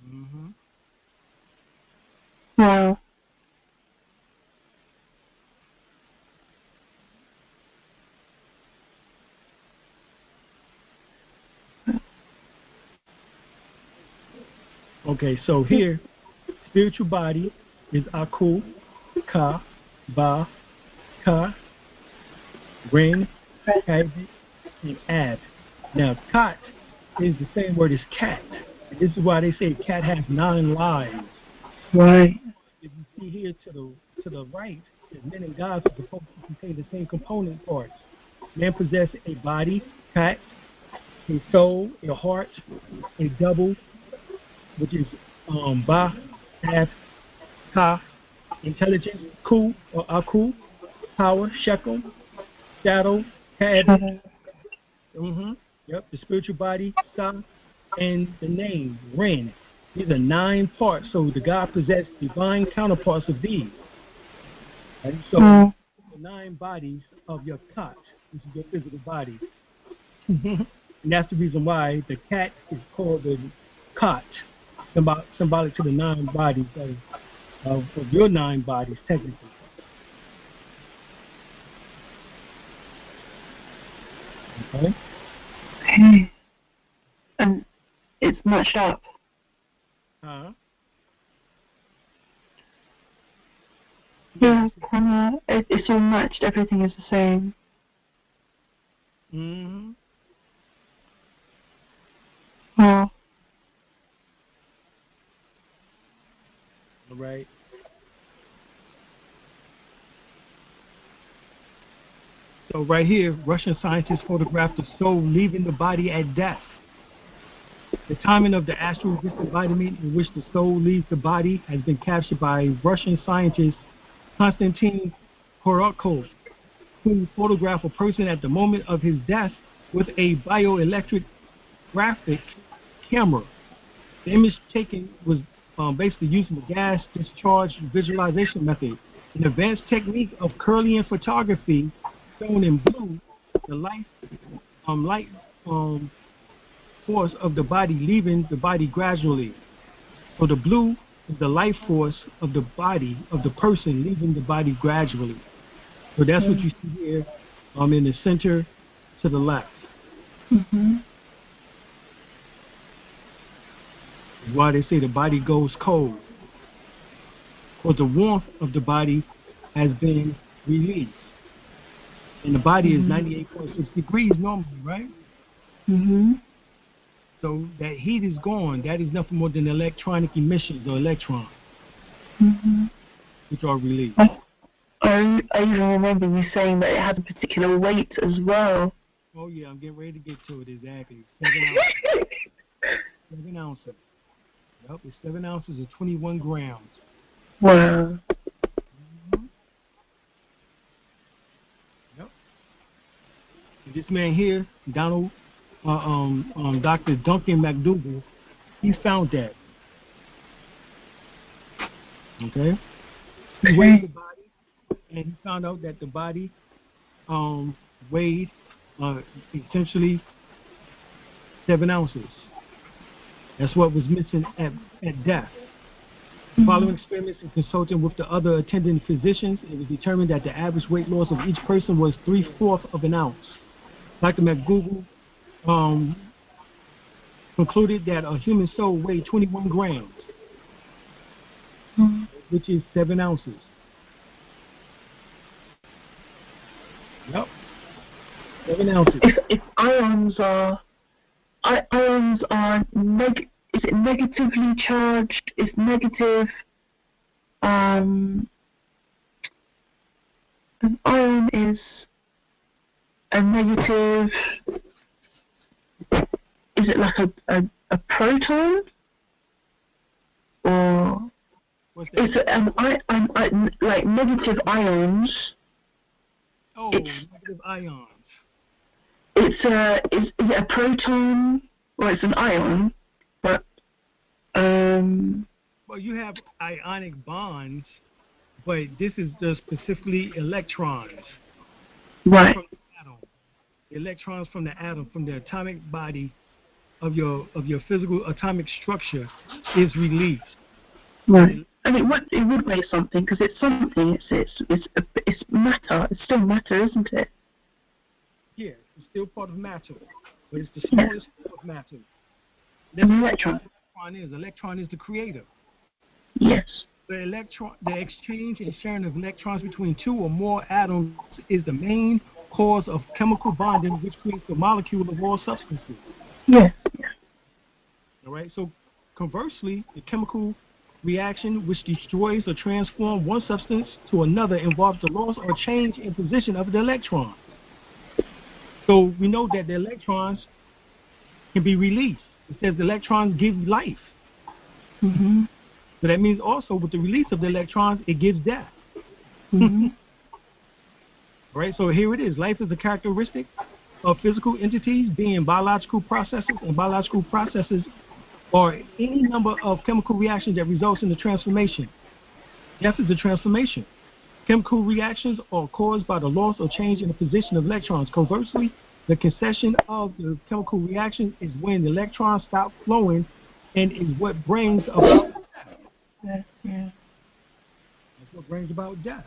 Mm-hmm. Wow. Okay, so here, spiritual body is Aku, Ka, Ba, Ka, Ren, Kazi, and Ad. Now, Kat is the same word as cat. And this is why they say cat has 9 lives. Right. If you see here to the right, is men and gods are supposed to contain the same component parts. Man possesses a body, kat, a soul, a heart, a double, which is ba, half, ka, intelligence, ku or aku, power, shekel, shadow, kaadi. Yep, the spiritual body, sa, and the name, Ren. These are 9 parts, so the God possessed divine counterparts of these. Right? So, the 9 bodies of your kat, which is your physical body. And that's the reason why the cat is called the kat, symbolic to the 9 bodies of your 9 bodies, technically. Okay? Okay. And it's matched up. Huh? Yeah, it's all matched. Everything is the same. Mm-hmm. Wow. All right. So right here, Russian scientists photographed the soul leaving the body at death. The timing of the astral disembodiment in which the soul leaves the body has been captured by Russian scientist Konstantin Korotkov, who photographed a person at the moment of his death with a bioelectric graphic camera. The image taken was basically using the gas discharge visualization method, an advanced technique of Kirlian photography shown in blue, the light force of the body leaving the body gradually. So the blue is the life force of the body of the person leaving the body gradually. So that's what you see here in the center to the left. Why they say the body goes cold. Because the warmth of the body has been released. And the body is 98.6 degrees normally, right? So that heat is gone. That is nothing more than electronic emissions or electrons, which are released. I even remember you saying that it has a particular weight as well. Oh, yeah, I'm getting ready to get to it, exactly. 7 ounces. 7 ounces. Yep, it's 7 ounces or 21 grams. Wow. Yep. And this man here, Dr. Duncan McDougall, he found that. Okay? He weighed the body, and he found out that the body weighed essentially 7 ounces. That's what was missing at death. Following experiments and consulting with the other attending physicians, it was determined that the average weight loss of each person was 3/4 of an ounce. Dr. McDougall concluded that a human soul weighed 21 grams, which is 7 ounces. Yep. 7 ounces. If ions are is it negatively charged? Is negative an ion is a negative, is it like a proton? Or is it like negative ions? Oh, negative ions. Is it a proton or it's an ion? But well, you have ionic bonds, but this is just specifically electrons. Right. From the atom. Electrons from the atom, from the atomic body of your physical atomic structure is released. Right. And it would weigh something because it's something. It's matter. It's still matter, isn't it? Yeah, it's still part of matter, but it's the smallest form of matter. That's an electron. Electron is the creator. Yes. The exchange and sharing of electrons between two or more atoms is the main cause of chemical bonding, which creates the molecule of all substances. Yes. All right. So, conversely, the chemical reaction which destroys or transforms one substance to another involves the loss or change in position of the electron. So we know that the electrons can be released. It says the electrons give life. Mm-hmm. So that means also with the release of the electrons, it gives death. Mm-hmm. Right? So here it is. Life is a characteristic of physical entities being biological processes, and biological processes are any number of chemical reactions that results in the transformation. Death is the transformation. Chemical reactions are caused by the loss or change in the position of electrons. Conversely, the cessation of the chemical reaction is when the electrons stop flowing and is what brings about Yeah. that's what brings about death.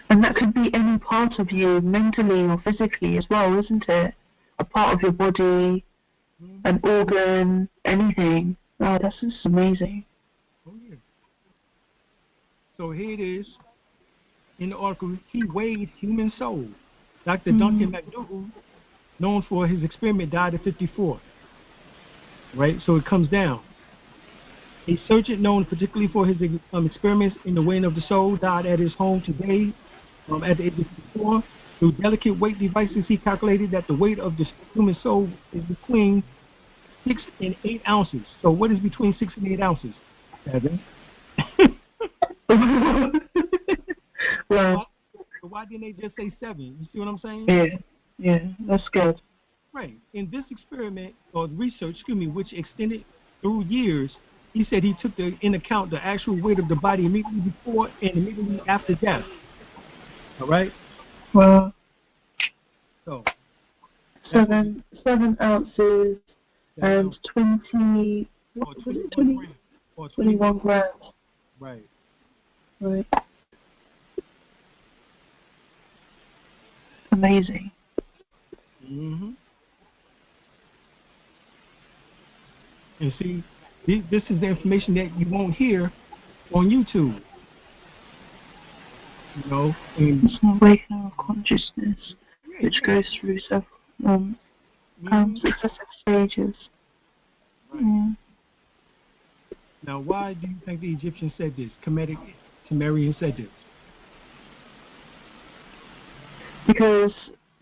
And that could be any part of you, mentally or physically as well, isn't it? A part of your body, an organ, anything. Oh, that's just amazing. Oh, yeah. So here it is. In the article, he weighed human soul. Dr. Duncan McDougall, known for his experiment, died at 54. Right? So it comes down. A surgeon known particularly for his experiments in the weighing of the soul died at his home today at the age of 54. Through delicate weight devices, he calculated that the weight of the human soul is between 6 and 8 ounces. So what is between 6 and 8 ounces? 7. Well, So why didn't they just say 7? You see what I'm saying? Yeah, that's good. Right. In this experiment, or research, which extended through years, he said he took in account the actual weight of the body immediately before and immediately after death. All right? Well, So 7 ounces and 20, what or was it, 21 grams. Or 21 grams. Right. Right. Amazing. Mm-hmm. And see, this is the information that you won't hear on YouTube. You know, It's an awakening of consciousness, which goes through several successive stages. Right. Now, why do you think the Egyptians said this? Sumerians said this? Because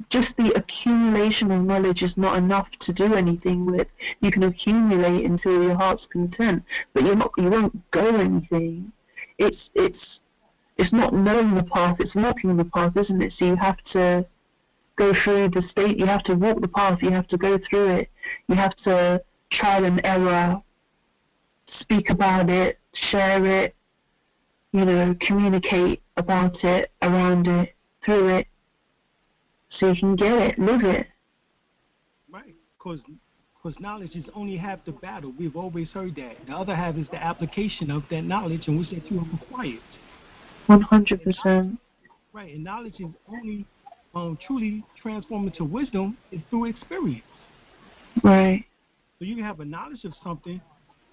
just the accumulation of knowledge is not enough to do anything with. You can accumulate until your heart's content, but you won't go anything. It's not knowing the path, it's walking the path, isn't it? So you have to go through the state, you have to walk the path, you have to go through it, you have to trial and error, speak about it, share it, communicate about it, around it, through it, so you can get it, live it. Right, because knowledge is only half the battle. We've always heard that. The other half is the application of that knowledge in which that you have acquired. 100%. Right, and knowledge is only truly transformed into wisdom is through experience. Right. So you can have a knowledge of something,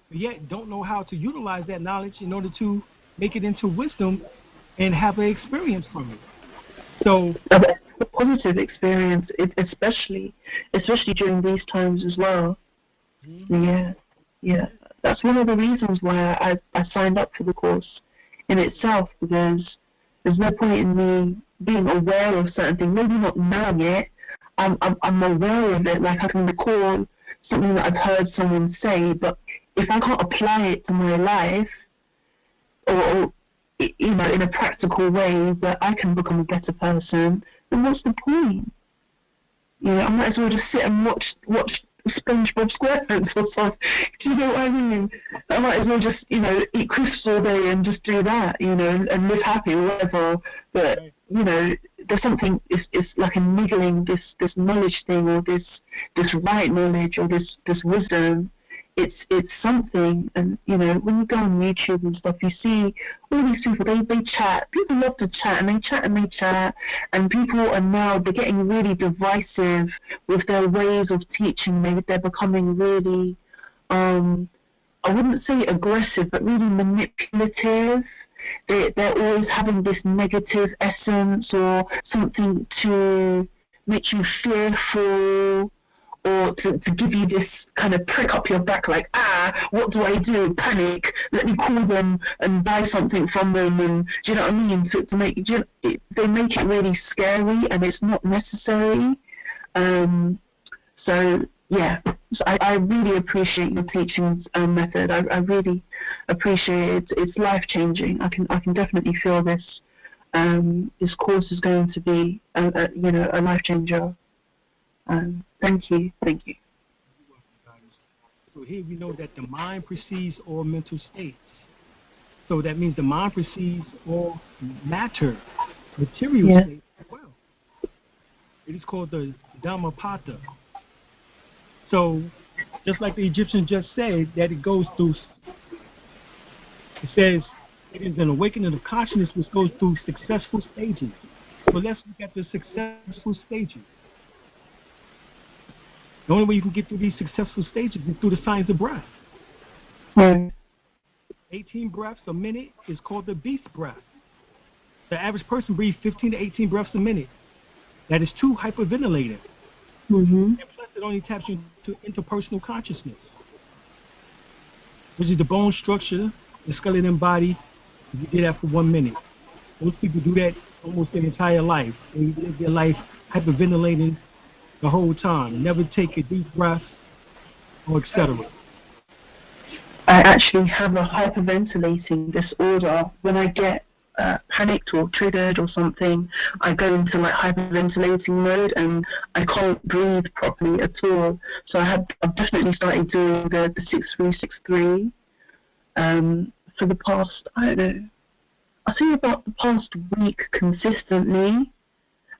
but yet don't know how to utilize that knowledge in order to make it into wisdom and have an experience from it. So a positive experience, especially during these times as well. Yeah. That's one of the reasons why I signed up for the course in itself, because there's no point in me being aware of certain things, maybe not knowing it. I'm aware of it, like I can recall something that I've heard someone say, but if I can't apply it to my life, or in a practical way that I can become a better person, then what's the point? I might as well just sit and watch SpongeBob SquarePants or something. Do you know what I mean? I might as well just, eat crisps all day and just do that, and live happy or whatever. But, there's something, it's like a niggling, this knowledge thing, or this right knowledge, or this wisdom. It's something, and when you go on YouTube and stuff, you see all these people. They chat. People love to chat, and they chat, and people are now they're getting really divisive with their ways of teaching. Maybe they're becoming really I wouldn't say aggressive, but really manipulative. They're always having this negative essence or something to make you fearful, or to give you this kind of prick up your back, like, what do I do? Panic. Let me call them and buy something from them. And do you know what I mean? To make they make it really scary, and it's not necessary. So yeah, so I really appreciate your teachings method. I really appreciate it. It's life changing. I can definitely feel this. This course is going to be a life changer. Thank you. So here we know that the mind perceives all mental states. So that means the mind perceives all matter, material states as well. It is called the Dhammapata. So just like the Egyptians just said, that it goes through, it says it is an awakening of consciousness which goes through successful stages. So let's look at the successful stages. The only way you can get through these successful stages is through the science of breath. 18 breaths a minute is called the beast breath. The average person breathes 15 to 18 breaths a minute. That is too hyperventilated. And plus, it only taps you into interpersonal consciousness, which is the bone structure, the skeleton body. If you did that for 1 minute, most people do that almost their entire life. They live their life hyperventilating the whole time, never take a deep breath, or etc. I actually have a hyperventilating disorder. When I get panicked or triggered or something, I go into like hyperventilating mode and I can't breathe properly at all. So I've definitely started doing the 6363 for the past, I don't know, I think about the past week consistently,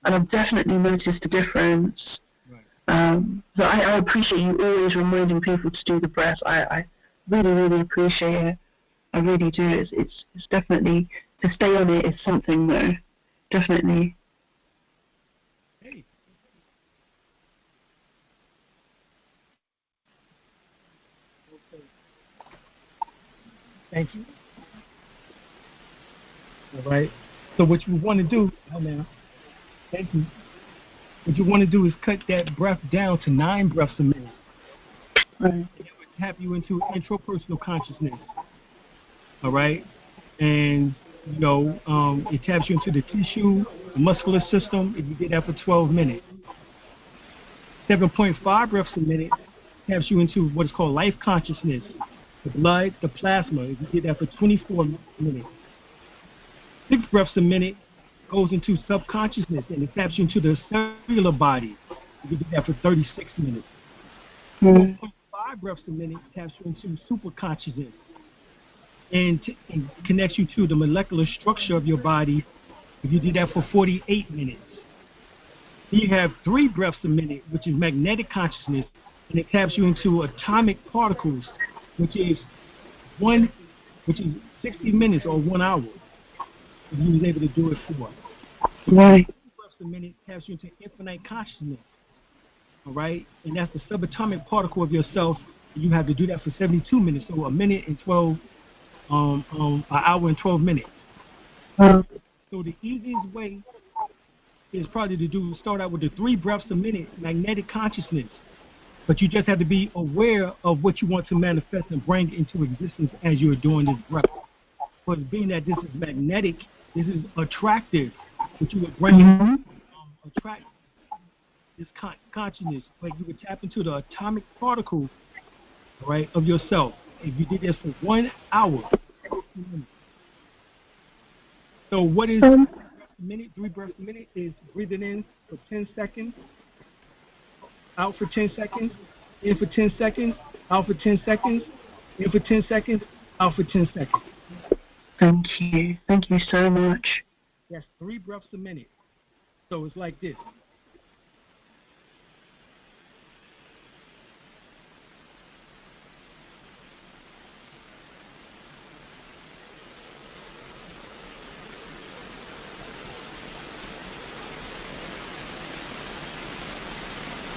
and I've definitely noticed a difference. So I appreciate you always reminding people to do the breath. I really, really appreciate it. I really do. It's definitely, to stay on it is something though. Definitely. Hey. Okay. Thank you. All right. So what you want to do, thank you. What you want to do is cut that breath down to 9 breaths a minute. Right. And it would tap you into intrapersonal consciousness. All right? And, it taps you into the tissue, the muscular system, if you did that for 12 minutes. 7.5 breaths a minute taps you into what is called life consciousness, the blood, the plasma, if you did that for 24 minutes. 6 breaths a minute goes into subconsciousness, and it taps you into the cellular body. You can do that for 36 minutes. 4.5 breaths a minute taps you into superconsciousness and connects you to the molecular structure of your body. If you do that for 48 minutes. Then you have 3 breaths a minute, which is magnetic consciousness, and it taps you into atomic particles, which is 60 minutes or 1 hour. If you was able to do it for. Right. 2 breaths a minute taps you into infinite consciousness. All right? And that's the subatomic particle of yourself. You have to do that for 72 minutes. So a minute and 12, an hour and 12 minutes. So the easiest way is probably to start out with the 3 breaths a minute, magnetic consciousness. But you just have to be aware of what you want to manifest and bring into existence as you're doing this breath. But being that this is magnetic, this is attractive, but you would bring attract this consciousness, but you would tap into the atomic particle, right, of yourself. If you did this for 1 hour, so what is 3 breaths a minute is breathing in for 10 seconds, out for 10 seconds, in for 10 seconds, out for 10 seconds, in for 10 seconds, out for 10 seconds. Thank you. Thank you so much. That's 3 breaths a minute. So it's like this.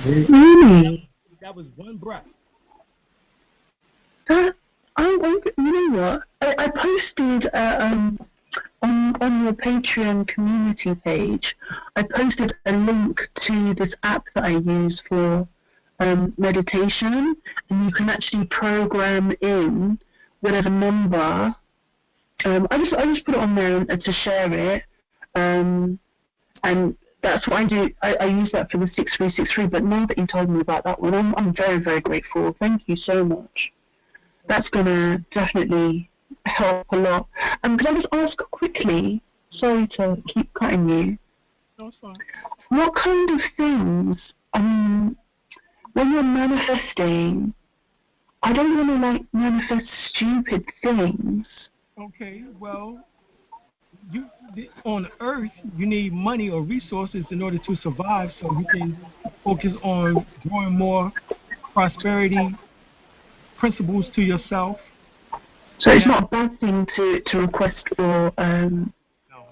Really? That was 1 breath. I know what? I posted on your Patreon community page. I posted a link to this app that I use for meditation, and you can actually program in whatever number. I just put it on there to share it, and that's what I do. I use that for the 6363. But now that you told me about that one, I'm very, very grateful. Thank you so much. That's gonna definitely help a lot. Could I just ask quickly? Sorry to keep cutting you. No, it's fine. What kind of things? When you're manifesting, I don't want to manifest stupid things. Okay, well, on Earth, you need money or resources in order to survive, so you can focus on drawing more prosperity principles to yourself. So it's not a bad thing to request for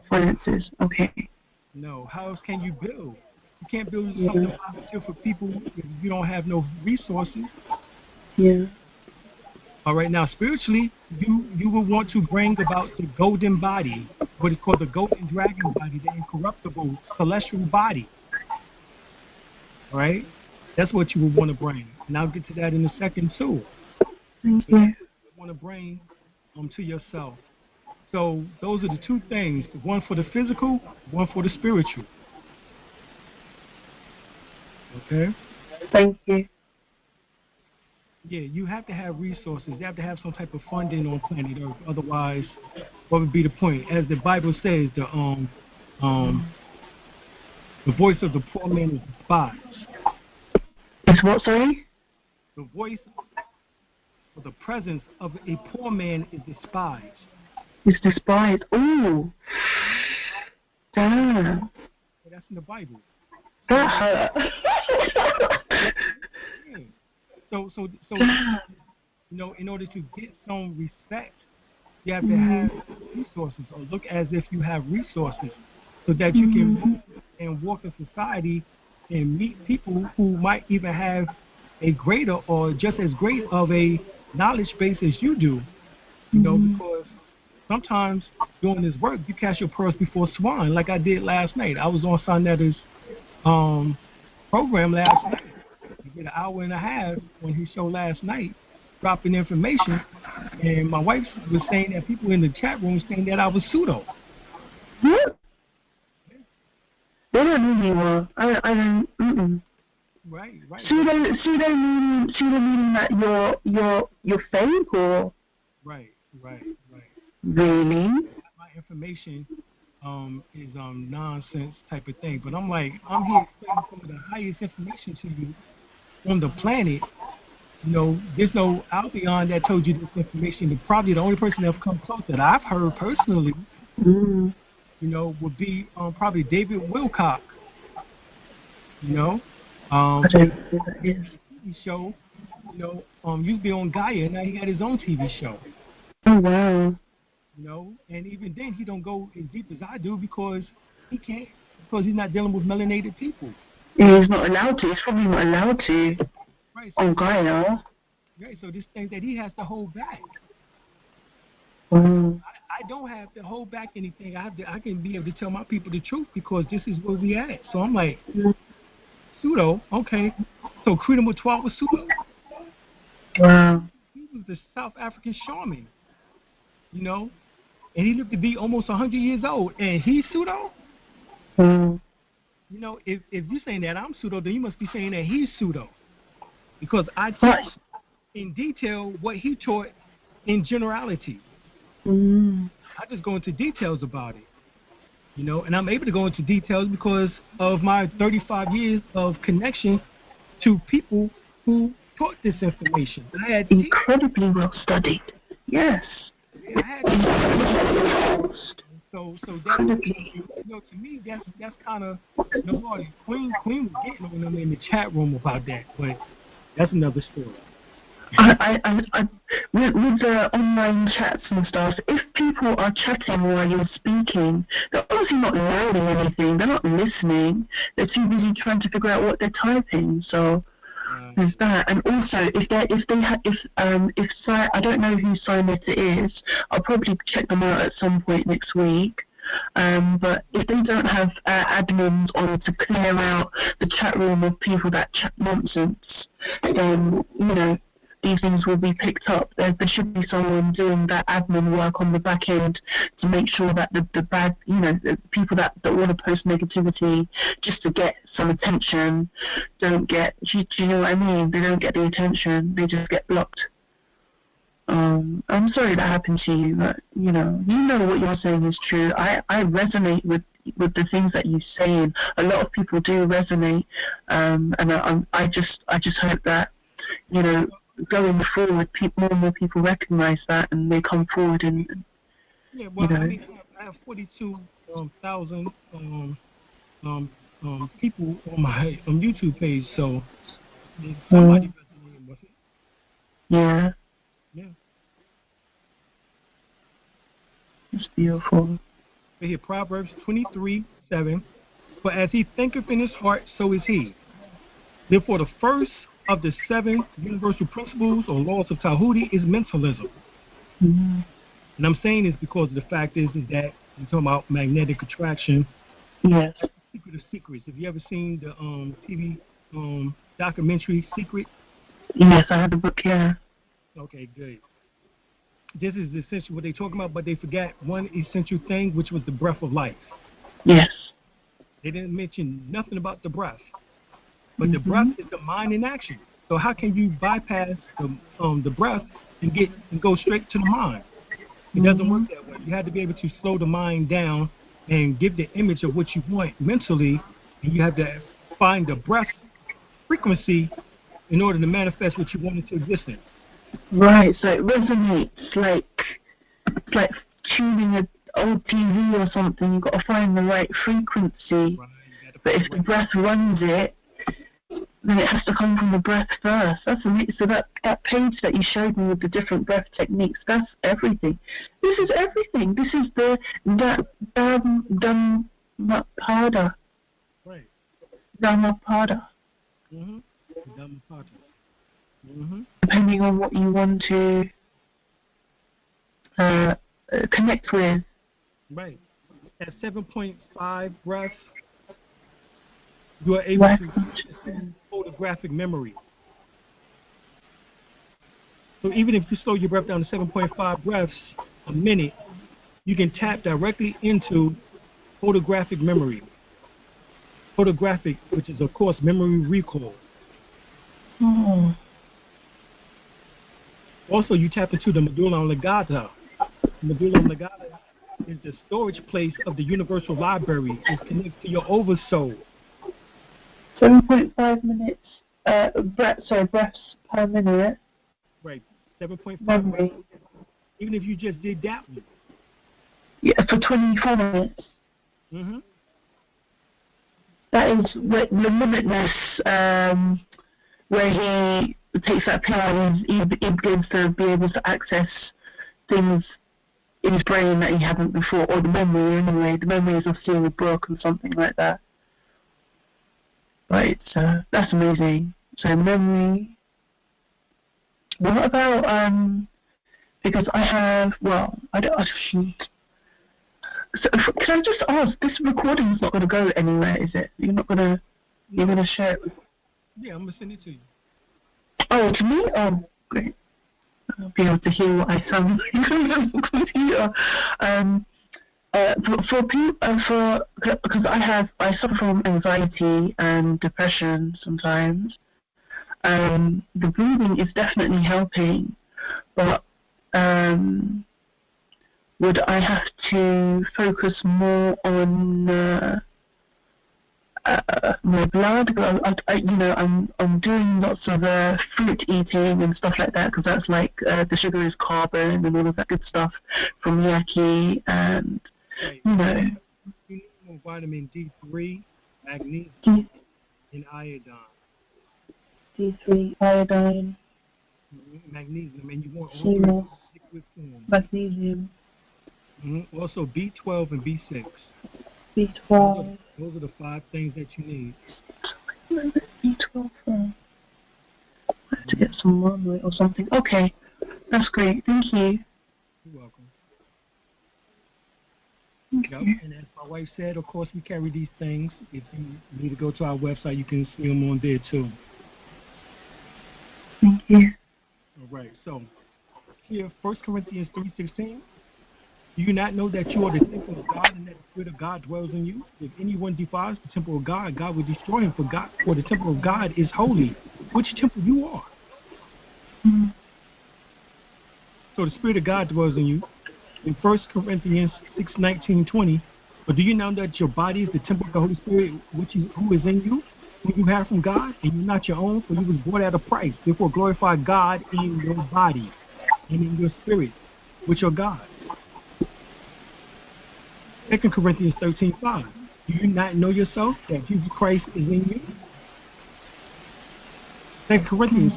finances. Okay. No. How else can you build? You can't build something positive for people if you don't have no resources. Yeah. All right. Now, spiritually, you will want to bring about the golden body, what is called the golden dragon body, the incorruptible celestial body. All right. That's what you will want to bring, and I'll get to that in a second too. Thank you. You want to bring to yourself. So those are the two things: the one for the physical, one for the spiritual. Okay. Thank you. Yeah, you have to have resources. You have to have some type of funding on planet Earth. Otherwise, what would be the point? As the Bible says, the voice of the poor man is despised. It's what, sorry? The voice or the presence of a poor man is despised. It's despised. Ooh. Damn. Yeah, that's in the Bible. That hurt. Yeah. So in order to get some respect, you have to have resources, or look as if you have resources, so that you can move and walk in society and meet people who might even have a greater or just as great of a knowledge base as you do. You know, because sometimes doing this work, you catch your pearls before swine, like I did last night. I was on Sonetta's program last night. He did an hour and a half on his show last night, dropping information, and my wife was saying that people in the chat room saying that I was pseudo. What? They don't know who you are. I don't. Right. Pseudo meaning that you're fake, or? Right. Really? My information is nonsense type of thing, but I'm like, I'm here explaining some of the highest information to you on the planet. You know, there's no Albion that told you this information. Probably the only person that's come close that I've heard personally, you know, would be probably David Wilcock. You know, I don't know who that is. TV show. You know, used to be on Gaia, now he got his own TV show. Oh wow. You know, and even then he don't go as deep as I do because he can't, because he's not dealing with melanated people. Yeah, he's not allowed to. He's probably not allowed to. Right. On Gaia. Right. So this thing that he has to hold back. Wow. I don't have to hold back anything. I can be able to tell my people the truth because this is where we at. So I'm like, pseudo, okay. So Creedom Mutwa was pseudo. Wow. He was the South African shaman. You know, and he lived to be almost 100 years old, and he's pseudo. You know, if you're saying that I'm pseudo, then you must be saying that he's pseudo, because I teach in detail what he taught in generality. I just go into details about it, you know, and I'm able to go into details because of my 35 years of connection to people who taught this information. I had incredibly well studied. Yes. Yeah, I had so that, you know, to me that's kind of, you know, Queen was getting on them in the chat room about that, but that's another story. With the online chats and stuff, if people are chatting while you're speaking, they're obviously not learning anything. They're not listening. They're too busy trying to figure out what they're typing. So There's that, and also I don't know whose signet it is. I'll probably check them out at some point next week. But if they don't have admins on to clear out the chat room of people that chat nonsense, then these things will be picked up. There should be someone doing that admin work on the back end to make sure that the bad, the people that want to post negativity just to get some attention don't get, do you know what I mean? They don't get the attention, they just get blocked. I'm sorry that happened to you, but you know what you're saying is true. I resonate with the things that you say, and a lot of people do resonate. And I just hope that going forward, more and more people recognize that and they come forward and I mean, I have 42,000 people on my YouTube page, so somebody resonating with it. Yeah. Yeah. It's beautiful. We hear Proverbs 23:7. For as he thinketh in his heart, so is he. Therefore, the first of the 7 universal principles or laws of Tahuti is mentalism. Mm-hmm. And I'm saying this because the fact is that we're talking about magnetic attraction. Yes. Secret of Secrets. Have you ever seen the TV documentary Secret? Yes, I have the book, yeah. Okay, good. This is essentially what they're talking about, but they forgot one essential thing, which was the breath of life. Yes. They didn't mention nothing about the breath. But the breath is the mind in action. So how can you bypass the breath and go straight to the mind? It doesn't work that way. You have to be able to slow the mind down and give the image of what you want mentally, and you have to find the breath frequency in order to manifest what you want into existence. Right, so it resonates like tuning an old TV or something. You've got to find the right frequency. Right, but if the breath runs it, then it has to come from the breath first. That's amazing. So that page that you showed me with the different breath techniques, that's everything. This is everything. This is the Dhammapada. Right. Dhammapada. Dhammapada. Depending on what you want to connect with. Right. At 7.5 breath, you are able to photographic memory. So even if you slow your breath down to 7.5 breaths a minute, you can tap directly into photographic memory. Photographic, which is of course memory recall. Also, you tap into the medulla oblongata. The medulla oblongata is the storage place of the universal library. It connects to your oversoul. 7.5 minutes, breaths per minute. Right, 7.5 memory. Even if you just did that one. Yeah, for 24 minutes. That is the limitless, where he takes that pill and he begins to be able to access things in his brain that he hadn't before, or the memory anyway. The memories of seeing a book or something like that. Right, so that's amazing. So memory. What about because I have so can I just ask? This recording is not going to go anywhere, is it? You're going to share it with? Yeah, I'm going to send it to you. Oh, to me? Oh, great. I'll be able to hear what I sound like on the computer. For people, because I suffer from anxiety and depression sometimes. The breathing is definitely helping, but would I have to focus more on my blood? I'm doing lots of fruit eating and stuff like that, because that's like the sugar is carbon and all of that good stuff from yaki and. Right. You know. You need more vitamin D3, magnesium, and iodine. D3, iodine. Magnesium, and you want all three in liquid form. Magnesium. Also B12 and B6. B12. Those are the 5 things that you need. B12 form. to get some marmalade or something. Okay, that's great. Thank you. You're welcome. Thank Yep. you. And as my wife said, of course, we carry these things. If you need to go to our website, you can see them on there too. Thank you. All right. So here, 1 Corinthians 3:16. Do you not know that you are the temple of God and that the Spirit of God dwells in you? If anyone defiles the temple of God, God will destroy him. For the temple of God is holy, which temple you are. Mm. So the Spirit of God dwells in you. In 1 Corinthians 6:19-20, but do you know that your body is the temple of the Holy Spirit, who is in you, who you have from God, and you're not your own, for you was bought at a price. Therefore glorify God in your body and in your spirit, which are God. 2 Corinthians 13:5. Do you not know yourself that Jesus Christ is in you? 2 Corinthians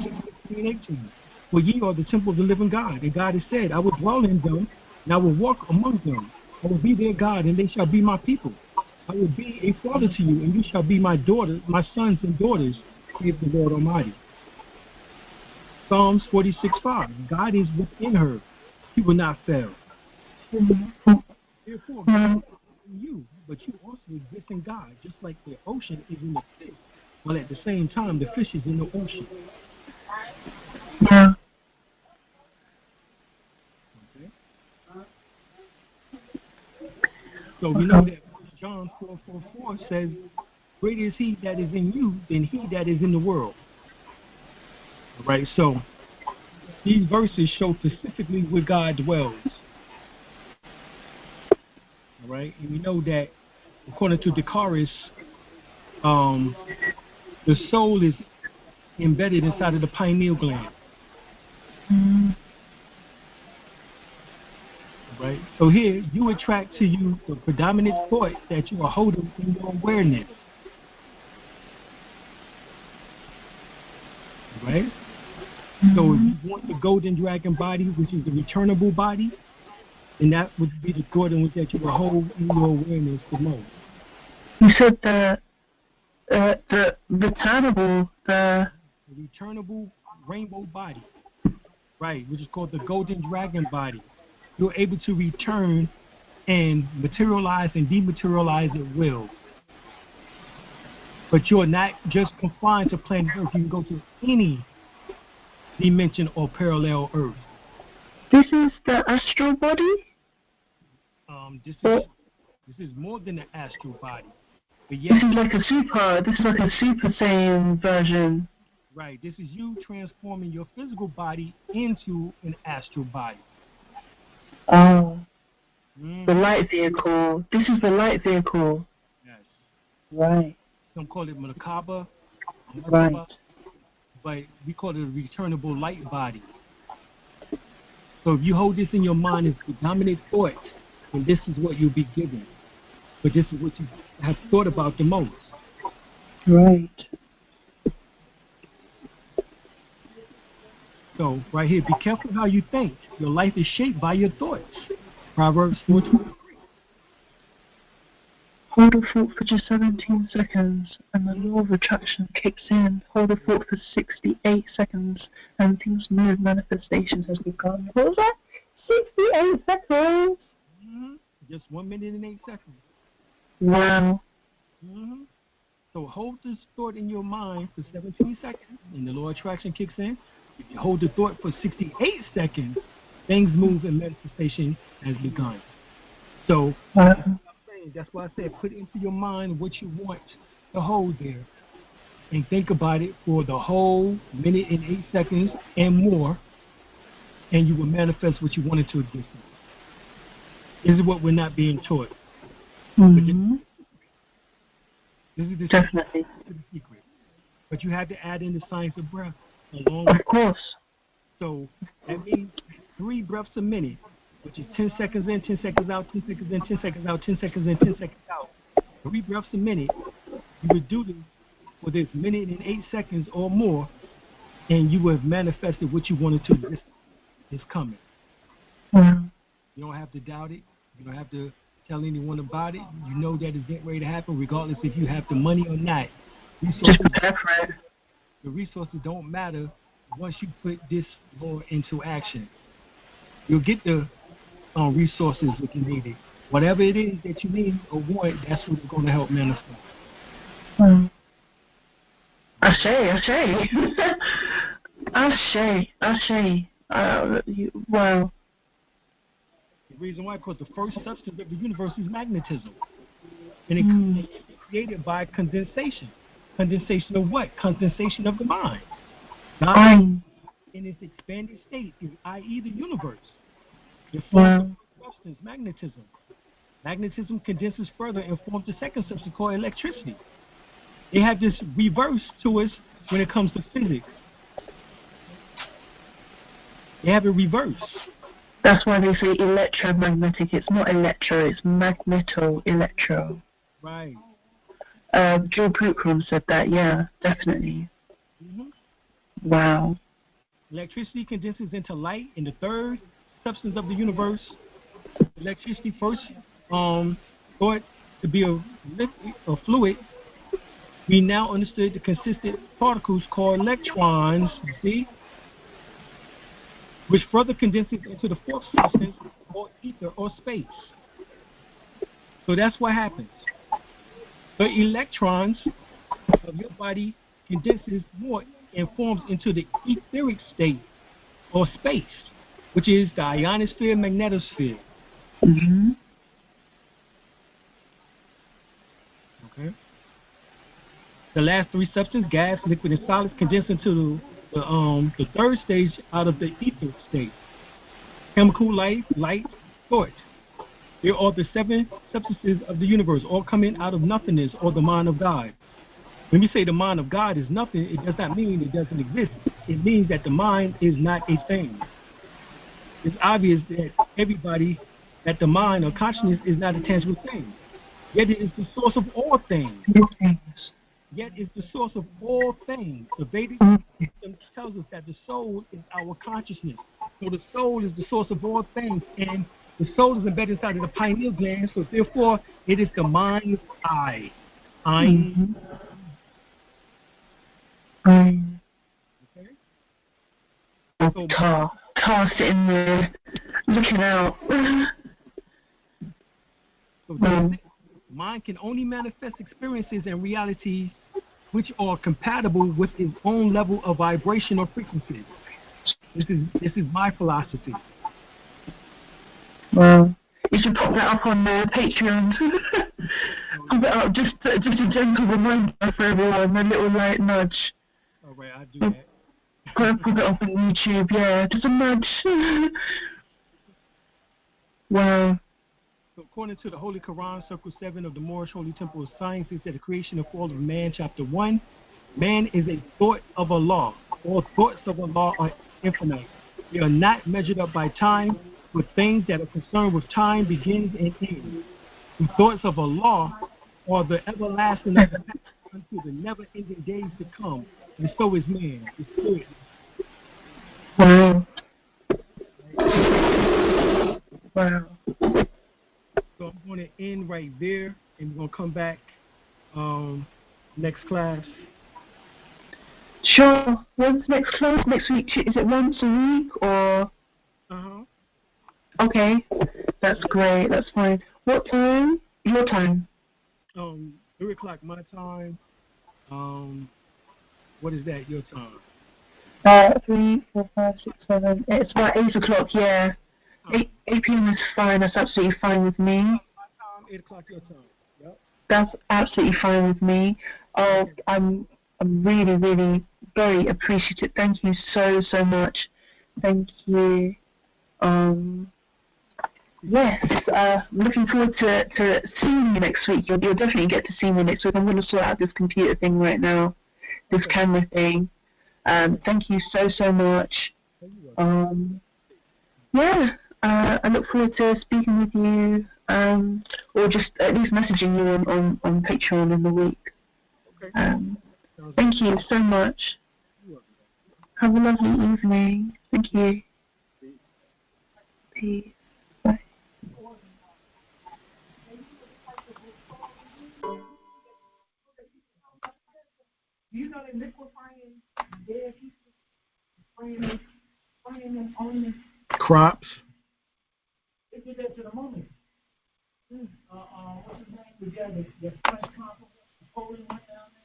6:16-18. For ye are the temple of the living God, and God has said, I will dwell in them, and I will walk among them. I will be their God, and they shall be my people. I will be a father to you, and you shall be my sons and daughters, saith the Lord Almighty. Psalms 46:5. God is within her. He will not fail. Therefore, God is in you, but you also exist in God, just like the ocean is in the fish, while at the same time the fish is in the ocean. Yeah. Okay. So we know that John 4:4 says, greater is he that is in you than he that is in the world. All right, so these verses show specifically where God dwells. All right, and we know that according to Descartes, the soul is embedded inside of the pineal gland. Mm. Right? So here, you attract to you the predominant thought that you are holding in your awareness. Right? So if you want the golden dragon body, which is the returnable body, then that would be the thought in which that you will hold in your awareness the most. You said the returnable, the returnable rainbow body, right, which is called the golden dragon body. You're able to return and materialize and dematerialize at will. But you're not just confined to planet Earth. You can go to any dimension or parallel Earth. This is the astral body? This Oh. is more than an astral body. But This yes, is like a super saiyan version. right, this is you transforming your physical body into an astral body. Oh. Mm-hmm. The light vehicle. This is the light vehicle. Yes. Right. Some call it Merkaba, Right. but we call it a returnable light body. So if you hold this in your mind as the dominant thought, then this is what you'll be given. But this is what you have thought about the most. Right. So right here, be careful how you think. Your life is shaped by your thoughts. Proverbs 4:23. Hold a thought for just 17 seconds, and the law of attraction kicks in. Hold a thought for 68 seconds, and things move. Manifestation has begun. What was that? 68 seconds? Mm-hmm. Just 1 minute and 8 seconds. Wow. Mm-hmm. So hold this thought in your mind for 17 seconds, and the law of attraction kicks in. If you hold the thought for 68 seconds, things move and manifestation has begun. So that's why I said put into your mind what you want to hold there, and think about it for the whole minute and 8 seconds and more, and you will manifest what you wanted to exist. This is what we're not being taught. Mm-hmm. This is the Definitely. secret. But you have to add in the science of breath along. Of course. So that means 3 breaths a minute, which is 10 seconds in, 10 seconds out, 10 seconds in, 10 seconds out, 10 seconds in, 10 seconds out. 3 breaths a minute. You would do this for this minute and 8 seconds or more, and you would have manifested what you wanted to exist. It's coming. Wow. You don't have to doubt it. You don't have to tell anyone about it. You know that it's getting ready to happen, regardless if you have the money or not. Just prepare for it. The resources don't matter once you put this law into action, you'll get the resources that you needed. Whatever it is that you need or want, that's what it's going to help manifest. Well, Ashe, Ashe. Ashe, Ashe. Wow. The reason why, because the first substance of the universe is magnetism. And it's created by condensation. Condensation of what? Condensation of the mind. God, in its expanded state, is i.e. the universe. It forms the first substance, magnetism. Magnetism condenses further and forms the second substance called electricity. They have this reverse to us when it comes to physics. They have it reversed. That's why they say electromagnetic. It's not electro, it's magneto-electro. Right. Joe Pukram said that, yeah, definitely. Wow. Electricity condenses into light in the third substance of the universe. Electricity first thought to be a fluid. We now understood the consistent particles called electrons, you see, which further condenses into the fourth substance or ether or space. So that's what happens. The electrons of your body condenses more and forms into the etheric state or space, which is the ionosphere, magnetosphere. Okay. The last three substances, gas, liquid, and solids, condense into the third stage out of the ether state. Chemical life, light, thought. There are the seven substances of the universe, all coming out of nothingness or the mind of God. When we say the mind of God is nothing, it does not mean it doesn't exist. It means that the mind is not a thing. It's obvious that that the mind or consciousness is not a tangible thing. Yet it is the source of all things. Yet it's the source of all things. The Vedic system tells us that the soul is our consciousness. So the soul is the source of all things, and the soul is embedded inside of the pineal gland, so therefore it is the mind's eye. Okay? So Tar sitting there, looking out. So mind can only manifest experiences and realities which are compatible with its own level of vibration or frequency. This is my philosophy. Well, you should put that up on Patreon. Put it up, just a gentle reminder for everyone, a little light nudge. All right, I'll do that. Put it up on YouTube, yeah, just a nudge. Wow. So according to the Holy Quran, Circle 7 of the Moorish Holy Temple of Science, it said the creation and fall of man, Chapter 1. Man is a thought of Allah. All thoughts of Allah are infinite. They are not measured up by time, but things that are concerned with time begins and ends. The thoughts of Allah are the everlasting of the past until the never-ending days to come, and so is man, the spirit. Wow. Wow. So I'm going to end right there, and we're going to come back next class. Sure. When's next class? Next week? Is it once a week or? Okay, that's great. That's fine. What time? Your time? 3 o'clock my time. What is that? Your time? 3, 4, 5, 6, 7. It's about 8 o'clock. Yeah. 8 p.m. is fine. That's absolutely fine with me. My time, 8 o'clock your time. Yep. That's absolutely fine with me. I'm really, really very appreciative. Thank you so much. Thank you. Yes, looking forward to seeing you next week. You'll definitely get to see me next week. I'm going to sort out this computer thing right now, this camera thing. Thank you so much. Yeah, I look forward to speaking with you, or just at least messaging you on Patreon in the week. Thank you so much. Have a lovely evening. Thank you. Peace. Bye. You know they're liquefying dead people? Crops. It did that to the moment. What's his name? The guy that press conference, Napoleon went down there.